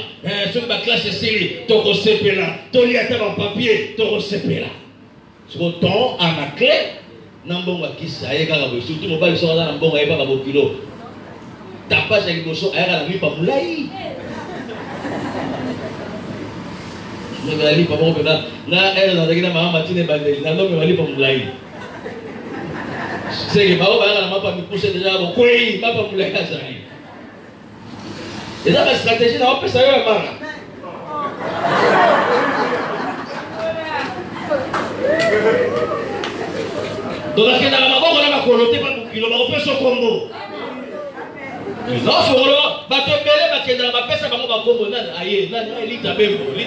so ba classe série to ko sepela to li ata ba papier to ko sepela so ton ana clé na mbongo kisa ayeka ka bo surtout mo ba so na mbongo ayeba ka bo kilo tapage avec boso ayeka na mi pa mulai. Je vais aller pour mon père. Là, elle a regardé ma matinée bandée. Là, non, je vais aller pour mon laï. C'est que ma mère m'a pas mis pousser déjà. Bon, oui, m'a pas voulu ça. Et là, ma stratégie, n'a pas ça y est, mara. Donc, la kenda la maman, on a ma coloté, pas pour kilo, on peut se combo. Non, sur le bateau belé, ma kenda la pesa, ma maman combo, nan, aïe, nan, lita bembo. Amen.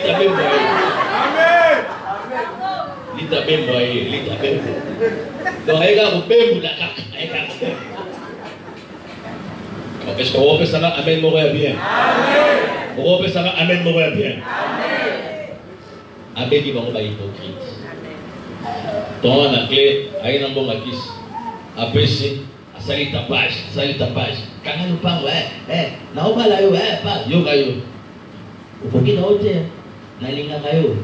Lita bembo, aïe, lita bembo. Donc, aïe, gars, bembo, la caca, aïe, gars. Est-ce qu'on va faire ça, amen, mourir bien? Amen. On va faire ça, amen, mourir bien. Amen. Amen, il va pas hypocrite. Ton la clé, aïe, nan bon akis, apesi. Sali tapage. Quand nous parlons, na obala yo, pas yo kayo. Upoki na ote, na linga kayo.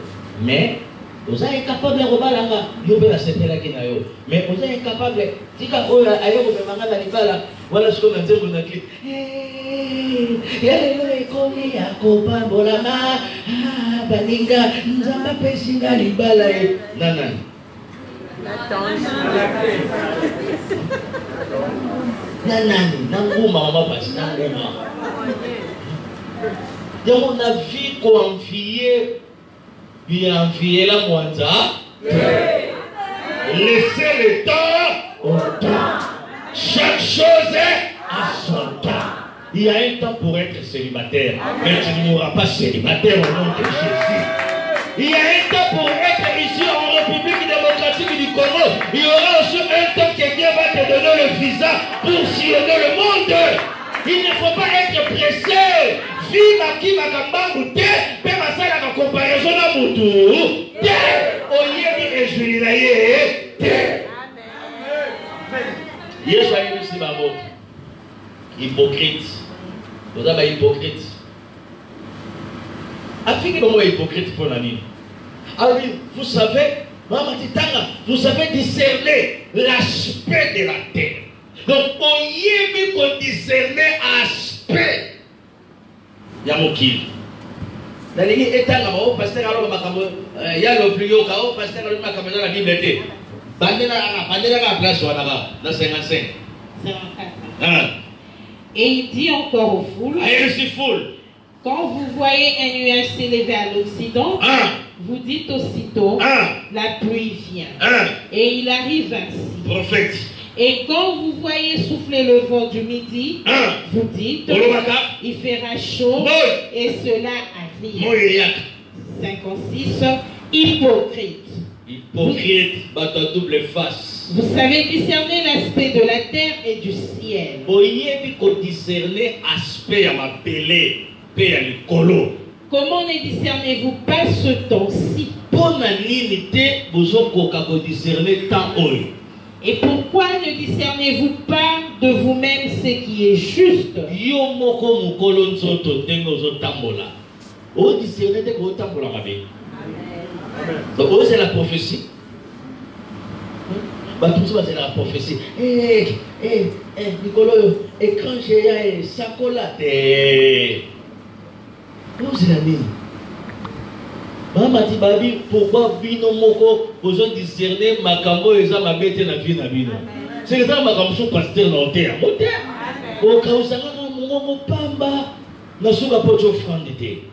Mais vous êtes capable de rebalanga, yo be la sepela kina yo. Mais vous êtes capable, tika oya ayo be mangala libala, voilà ce qu'on a dit dans clip. Yale no ekomi akopa bolama, baninga nzamba pesinga libala e. Nanani. Nanani, nanguma mama pasi nanguma. Donc on a vu qu'on enviait, bien envié la moitié. Laissez le temps au temps. Chaque chose à son temps. Il y a un temps pour être célibataire, mais tu ne mourras pas célibataire au nom de Jésus. Il y a un temps pour être ici en République démocratique du Congo. Il y aura aussi un temps que Dieu va te donner le visa pour sillonner le monde. Il ne faut pas être pressé. Viva qui va gambangu te, pe masala ka comparaison na mutu. Te, oye di ejulilaye te. Yesu ayi si babo. Hypocrite. Vous avez hypocrite. Afin que vous soyez hypocrite pour l'année. Ah oui, vous savez, vous avez discerné l'aspect de la terre. Donc, on y est qu'on discerne l'aspect. Il y a mon kill. Dans les états, pasteur il y a le plus haut chaos, pasteur dans la Bible. Bandela la place dans 55. 54. Et il dit encore aux foules. Quand vous voyez un nuage s'élever à l'Occident, vous dites aussitôt, la pluie vient. Et il arrive ainsi. Prophète. Et quand vous voyez souffler le vent du midi, vous dites, il fera chaud, et cela arrive. 56. Hypocrite. Hypocrite, bat à double face. Vous savez discerner l'aspect de la terre et du ciel. Vous discerner l'aspect à ma pelée. Comment ne discernez-vous pas ce temps-ci? Et pourquoi ne discernez-vous pas de vous-même ce qui est juste? Donc, c'est la prophétie. tout ça c'est la prophétie. Nicolas, écran géant et sacolate. Nous c'est la mine. Maman dit babi pourquoi bino moko besoin discerner makambo eza mabete na vie na bino. C'est que ça makambo so pasteur na terre. Moteur. Au kausanga mongo mopamba na suka poto offrande te.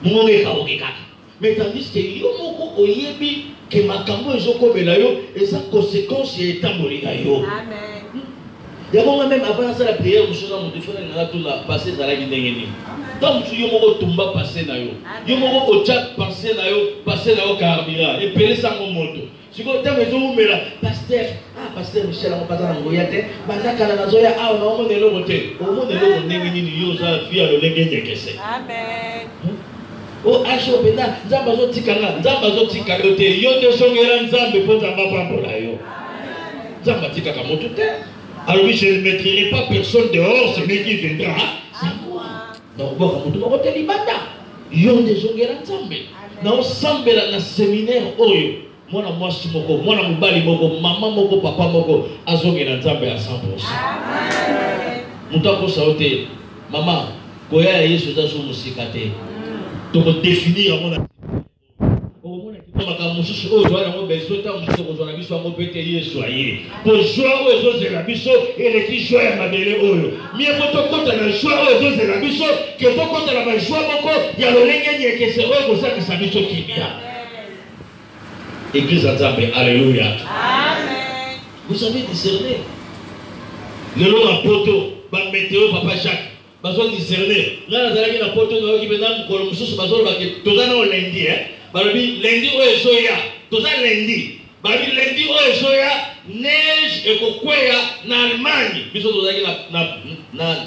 Mongo ekaoke kaka. Mais tandis que yo moko oyebi que makambo ezokomela yo eza conséquence ya etamboli na yo. Amen. Yabonga même avant ça la prière monsieur na moto fona na tout la passer dans la ndenge ni. Donc tu yo moko tumba passer na yo. Yo moko ocha passer na yo carburant et peler ça mon moto. Siko tamo ezomela pasteur pasteur Michel on pas na ngoya te banda kala na zoya na omone eloko te. Omone eloko ndenge ni yo za fia lo lenge nyekese. Amen. O asho pena nzamba zo tikanga nzamba zo tikanga te yo de songera nzambe po nzamba pambola yo. Nzamba tikaka moto te. Alors oui, je ne mettrai pas personne dehors, celui qui viendra, c'est moi. Donc, bon, comme tout le monde est libata. Yon de jongera nzambe. Na ensemble na séminaire oyo. Mwana mwasi moko, mwana mubali moko, mama moko, papa moko, azongera nzambe à 100%. Amen. Mutako saote, mama, koya ya Yesu za so musika te. Toko définir mon mususu oyo twana ngo beso ta mususu ko zona biso ngo pete Yesu aye ko joa oyo zozela biso eleki joa ya mabele oyo mie foto kota na joa oyo zozela biso ke to kota na joa moko ya lolenge nyekese oyo ko sakisa biso kibia. Église Nzambe, alléluia. Amen. Vous savez discerner le long à poto ba météo papa Jacques bazo discerner na nazalaki na poto na yoki bena ko mususu bazo ba ke tozana o lundi Balobi lundi oyo ezoya toza lundi balobi lundi oyo ezoya neige ekokweya na Allemagne biso tozalaki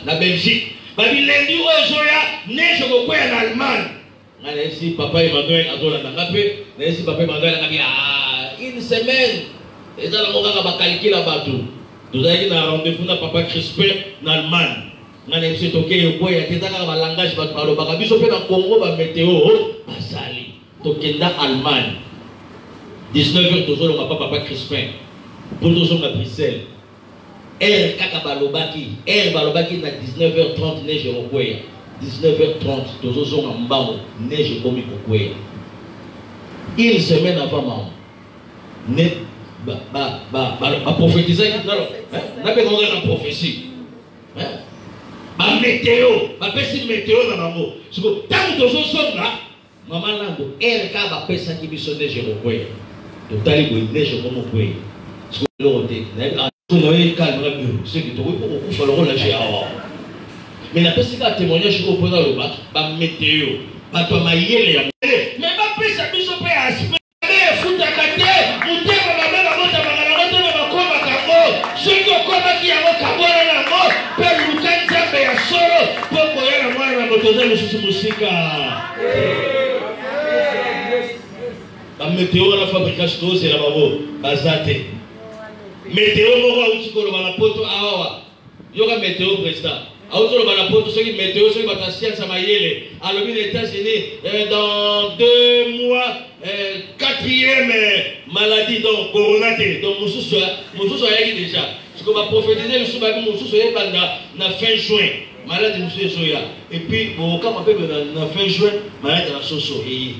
na Belgique balobi lundi oyo ezoya neige ekokweya na Allemagne nga naesi papa Emmanuel azolanda nga mpe naesi papa Emmanuel angabi une semaine eza nango kaka bakalikila bato tozalaki na rendez-vous na papa Crispin na Allemagne nga naesi tokei ekweya te eza kaka balangage bato balobaka biso mpe na Congo bamétéo basali Tokenda Allemagne 19h toujours on papa Crispin pour toujours à Bruxelles kaka balobaki balobaki na 19h30 neige kokwea 19h30 toujours on mbamo neige komi kokwea une semaine avant maman ne ba prophétiser na be na prophétie ba météo ba pesi météo na bango siko tant toujours songa Maman Lando, elle a pas pensé qu'il biso neige mokwé. Totali ko neige mokwé. Ce que l'on dit, on est calme ce qui te pour faire le rôle de Jéhovah. Mais la personne qui a témoignage au point le bac, ba météo, ba to mayele ya. Mais ba pesa biso pe aspect. Futa kate, mutema ba mena mota bangala mota ba koma kango. Ce qui okoma ki yango kabona na mo, pe lukanza be ya solo, poko ya na mwana na motoza lususu musika. La météo la fabrication c'est la babo bazate météo moko usikolo bana poto awa yoka météo président auto bana poto soki météo soki bata science mayele alors les États-Unis dans 2 mois 4e maladie donc corona donc mususu ayaki déjà ce qu'on va prophétiser le suba mususu yebanda na fin juin maladie mususu soya et puis bon quand on peut na fin juin maladie la soso et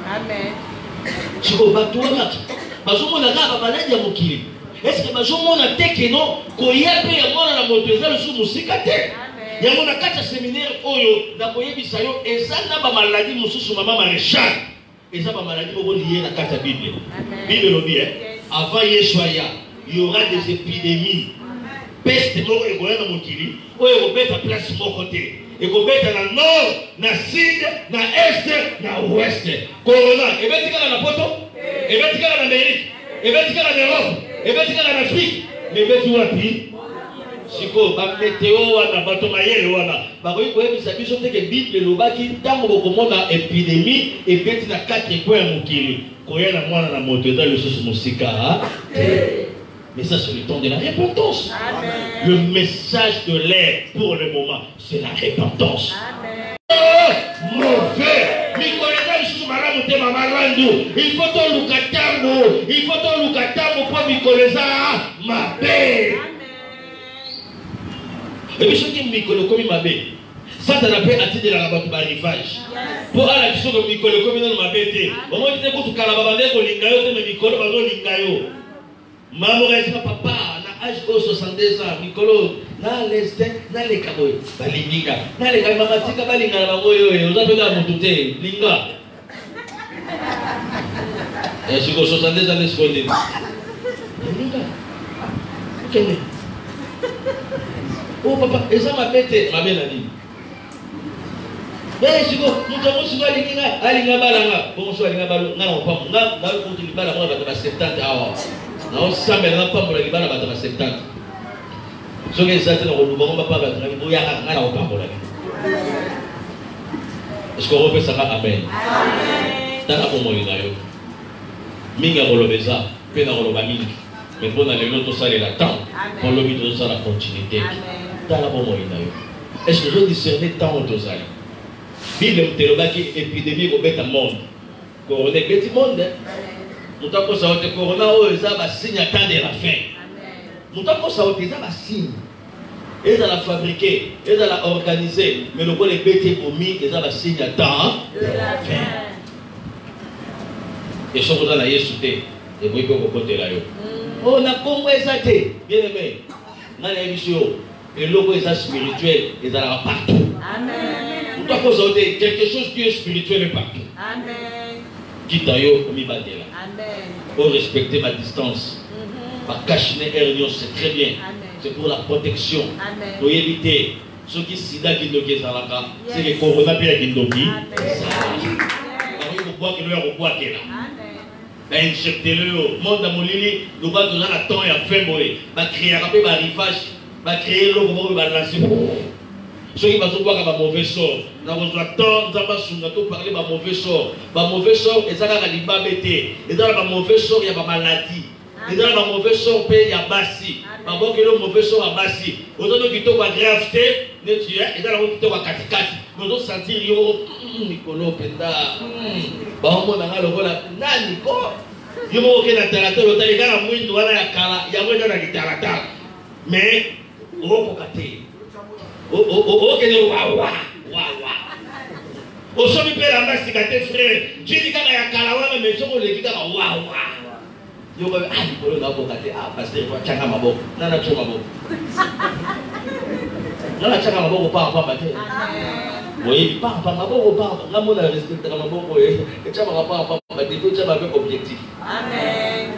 amen. Si vous avez tout le monde, est-ce que vous avez dit non, qu'on y a payé à la motorisation sous Moussikate? Il y a un séminaire Oyo, Nakoye Bisayo, et ça n'a pas maladie, Moussou Maman Maréchal. Et ça n'a pas maladie, vous lier la carte Bible. Bible le dit, avant Yeshua, il y aura des épidémies. Peste, mort et boya dans mon kili, Oyo, mettre à place mon côté. Et qu'on mette dans le nord, dans le sud, dans l'est, dans l'ouest. Corona. Et bien, tu vas dans la poto. Et bien, tu vas en Amérique. Et bien, tu vas en Europe. Et bien, tu vas en Afrique. Mais bien, tu vas puis. Siko, ba météo, wana, bato mayele, wana. Ba koyi koyi bisa biso teke Bible lobaki tango bokomona épidémie et bien tu na 4 points mukili. Koya na mwana na moto eza le sous musika. Mais ça, c'est le temps de la repentance. Amen. Le message de l'air pour le moment, c'est la repentance. Amen. Oh, mauvais. Il faut tout le catambo. Il faut tout le catambo pour mikolo eza mabe. Et puis ceux qui mikolo komi mabe, Satan peut attirer la bateau par rivage. Pour aller sur le mikolo komi dans mabe te. Au moins tu écoutes kalababande ko lingayo te me mikolo bazo lingayo. Maman reste papa na âge de 62 ans mikolo na l'est na les kaboy balinga na les mama tika balinga na bango yo yo zapeka mutu te linga. Et si vous 62 ans les secondes. Linga. Quel oh papa, et ça m'a pété, ma belle amie. Mais si vous, nous avons souvent les gars, allez, balanga, bonsoir, les gars, balanga, on pas, on a contre les balles, on va 70 ans. Non, ça, mais on pas pour les balles, on va 70. Ce qui est certain, on va pas battre, on y a un an, on va pas. Est-ce qu'on repère ça? Amen. Dans la bombe, il y a eu. Minga Rolobeza, Pena Rolobaming, mais pour aller l'autre salle et la temps, pour le milieu de la continuité. Dans la bombe, il y a eu. Est-ce que je discernais tant au Tosali? Bible qui épidémie au bête monde. Corona est petit monde. Nous avons ça au corona, ça signe à temps de la fin. Nous avons ça au signe. Ils ont la fabriqué, ils ont la organisé, mais le les bêtes omis, ils ont la signe à temps de la fin. Et ce qu'on a yesterday, et vous pouvez vous côté là. On a compris ça, bien aimé. Dans l'émission, et logo est spirituel, ils ont la partout. Amen. Nous avons quelque chose qui est spirituel partout. Amen. Quitte à yo, on m'y bat là. Amen. Pour respecter ma distance. Ma cache réunion, c'est très bien. C'est pour la protection. Amen. Pour éviter ceux qui sida qui nous disent c'est que corona puis la kindoki. Injectez-le monde à Molili, nous allons donner la temps et à faire mourir. Va créer un peu de rivage, va créer l'eau pour va lancer. Ceux qui vont voir un mauvais sort, nous avons temps, nous avons parlé de mauvais sort. Mauvais sort, et ça va être babété. Et dans le mauvais sort, il y a pas maladie. Et dans le mauvais sort, il y a bassi. Maman qui est le mauvais sort à bassi. Aujourd'hui, qui est gravité, et dans le qui est katikati. Nous allons sentir Nicolo Penda. Bah on a le voilà. Nani quoi? Yo mo ke na talata lo tali kana mwindu wana ya kala ya mwenda na gitalata. Mais oko kate. O ke ne wa. O so mi pela mbasi kate frère. Jini kaka ya kala wana mais so ko le kika wa. Yo ko Nicolo na oko kate pasteur kwa changa maboko. Nana choma maboko. Nana changa maboko pa bate. Oui, pas maboko pas. La mona respecte la maboko et tu vas pas tu vas avec objectif. Amen.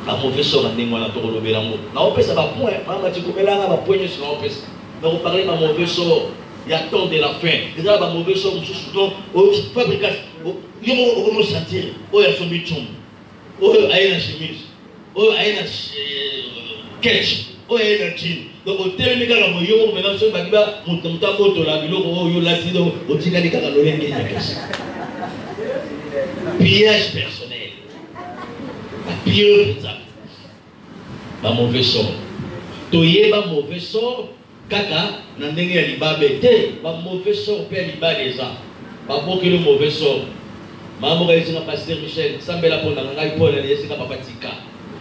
La mauvaise sort en démon la toro le belango. Na on peut ça va point, maman tu peux là va point sur on peut. Mais on parler ma mauvaise sort, il y a temps de la fin. Déjà la mauvaise sort sous donc au fabrication. Yo mo sentir, o ya son bichon. O aïe la chemise. O aïe la catch. O aïe la jean. Donc au terme de la moyo maintenant ce bagiba mutamta moto la biloko yo lati do o tika de kaka lolenge ya kesa. Pillage personnel. Pillage ça. Ba mauvais sort. Toye ba mauvais sort kaka na ndenge ya libabe te ba mauvais sort pe libabe ça. Ba boki le mauvais sort. Maman ka isinga pasteur Michel sambela pona ngai pona le yesinga papa tika.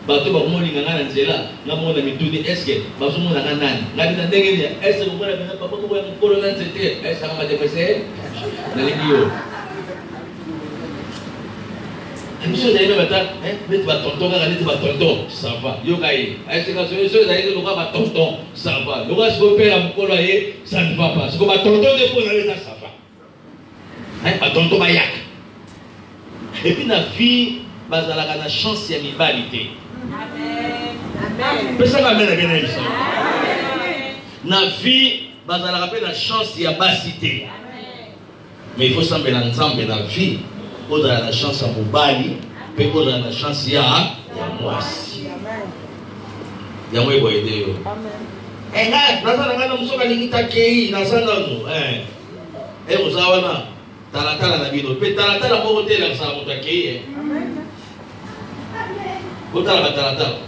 Bato ba moni ngana nzela na mona mitudi eske bazo mona nani ngani na ndenge ni eske ko mona bana papa ko ya mkolo na nzete eske kama de pese na lidio monsieur d'ailleurs bata mais tu vas tonton ngani tu vas tonton ça va yo kai eske ka so d'ailleurs lo ba tonton ça va lo ga se père mkolo ye ça ne va pas ce ko ba tonton de pour na ça va ba tonton ba yak et puis na vie bazalaka na chance ya mibalité. Amen. Personne n'a bien aimé ça. Na vie, bazala rappelle la chance ya basité. Mais il faut sembler ensemble dans la vie. On a la chance à Mobali, puis on a la chance ya Mwasi. Ya moi boy de yo. Eh nga, nazana ngana musoka lingita kei nazana no. Uzawana talatala na bino. Pe talatala mo hotel ya sa muta kei. Amen. Kotala talatala.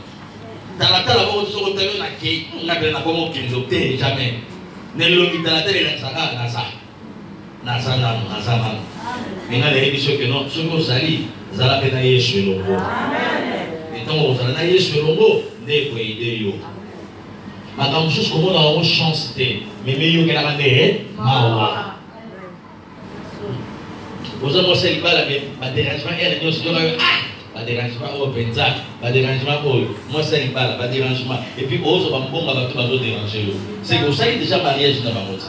Talatala mo so ko telo na kei, ngabela na komo kindo te jamais. Nelo ki talatala na saka na sa. Nasana. Ninga le émission que non, ce qu'on sali, zala pena Yesu no. Amen. tant que vous avez sur le mot, n'est pas aidé. Madame, juste comme on a une chance, mais meilleur que la année, mawa. Vous avez pensé que le dérangement est réglé sur le pas dérangement au Penza, pas dérangement au moi c'est pas dérangement. Et puis, aux autres, on va tout déranger. C'est que vous savez déjà mariage dans ma moto.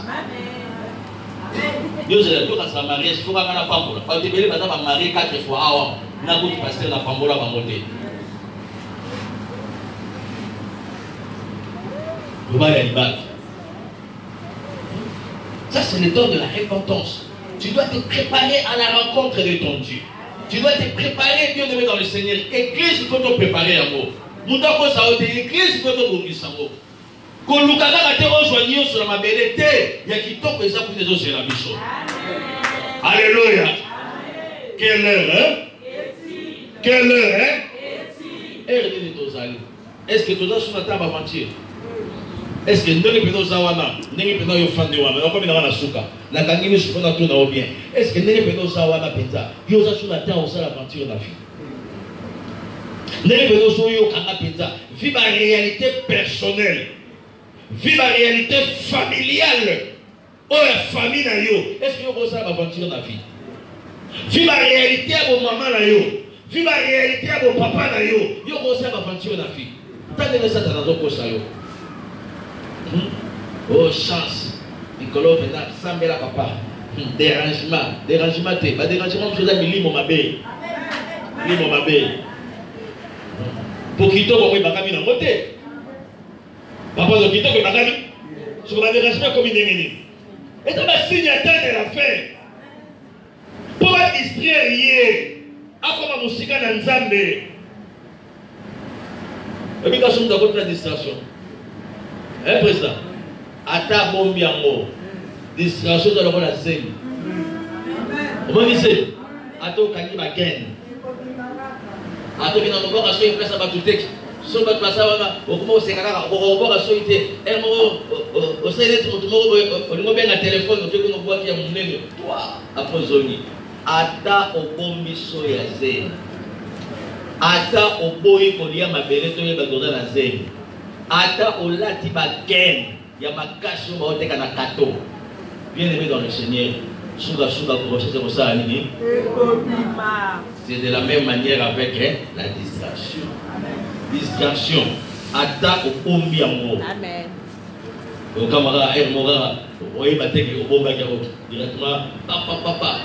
Dieu c'est le jour quand mariage, il faut pas la pambola. Quand tu veux madame marier 4 fois avant, n'a pas de passer la pambola va monter. Vous allez y battre. Ça c'est le temps de la repentance. Tu dois te préparer à la rencontre de ton Dieu. Tu dois te préparer, bien aimé dans le Seigneur. Église, il faut te préparer à mot. Moutako Saote, église, il faut te mourir à mot. Quand nous avons rejoigné sur la mabélité, il y a qui tombe ça pour les autres sur la mission. Alléluia. Quelle heure, hein? Quelle heure, hein? Est-ce que tu as sur la table à mentir? Est-ce que nous avons zawana, nous avons yo fan de wana, nous avons na suka, la kangi se fona tout na bien. Est-ce que nous avons zawana penta, yo za sur la terre on sa l'aventure la vie. Nous avons yo kanga penta, vive la réalité personnelle, vive la réalité familiale. Oh la famille na yo, est-ce que yo za l'aventure la vie? Vive la réalité à vos mamans na yo, vive la réalité à vos papas na yo, yo za l'aventure la vie. Tant de ça dans nos ça yo. Oh chance, Nicolas Venat, Sambela papa, dérangement, dérangement, dérangement, je vous ai mis limo mabé. Limo mabé. Pour quitter, vous pouvez pas monter. Papa, vous quittez, vous pouvez pas sur le dérangement comme il est. Et dans la signature de la fin, pour la distraire hier, à comme la musique dans Nzambe. Et puis, quand on a la distraction. Hein, président? Ata bombi yango. Distraction dans le rôle à Zé. Comment dit-il? Ato kangi bagen. Ato bina mo boka so y pesa ba tutek. So ba pasa wana okumo sekaka ko boka so ite. Elmo o sele to mo o benga téléphone to ko boki ya munene. Toi après zoni. Ata obombi so ya Zé. Ata oboyi ko lia mabele to yeba doza na Zé. Ata olati bagen. Il y a ma cache sur le kato. Bien aimé dans le Seigneur, c'est de la même manière avec la distraction. Distraction. Attaque au pombi amour. Amen. Au camarade, elle m'aura. Oui, ma tête au bon bagarre. Directement, papa.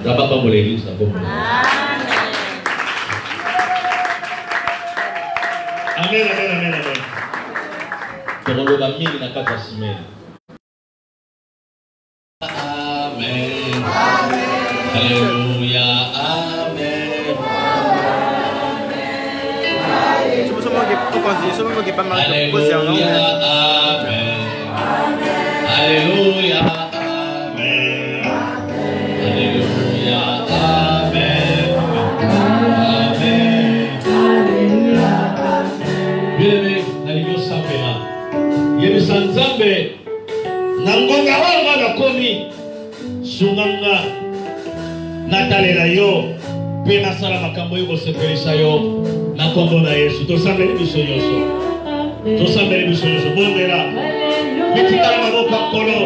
D'abord, pas mon église, d'abord. Amen, amen, amen, amen. Amen. Alléluia. Amen. Alléluia. Amen. Alléluia. Amen. Alléluia. Amen. Amen. Bien-aimé, l'alliance s'appellera. Sanzambe nangonga wanga na komi sunganga natalela yo pe nasala makambo yo sepelisa yo na kombo na Yesu tosambeli biso nyonso bondela mitikala maboko nkolo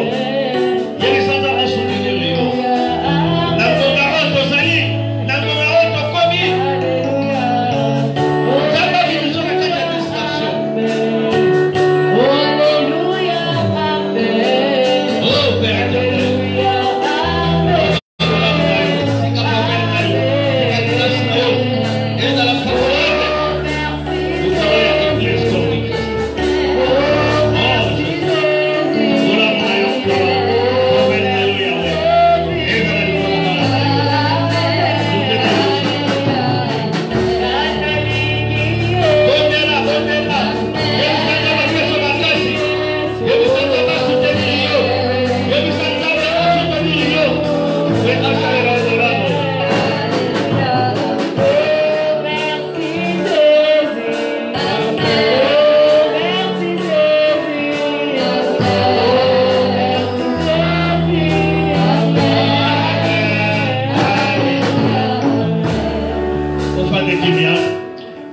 yeli sanza basundeli yo nangonga o tozali nangonga o tokomi zamba biso na kata distraction.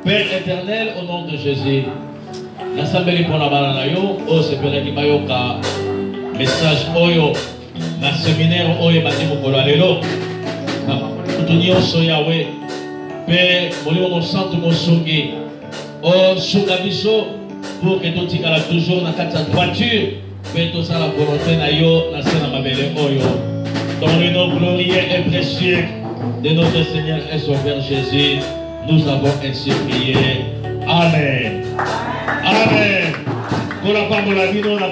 Père éternel, au nom de Jésus, l'assemblée pour la balanayo, oh c'est Père qui bayoka message oyo, na séminaire oyo bati mokolo alelo, na kutunio so Yahweh, Père, molimo mon santo mon songi, oh sunga biso pour que tout tikala toujours na kati ya droiture, Père tout ça la volonté na yo na sena mabele oyo. Dans le nom glorieux et précieux de notre Seigneur et Sauveur Jésus, nous avons ainsi prié. Amen. Amen. Pour la parole de la vie, nous la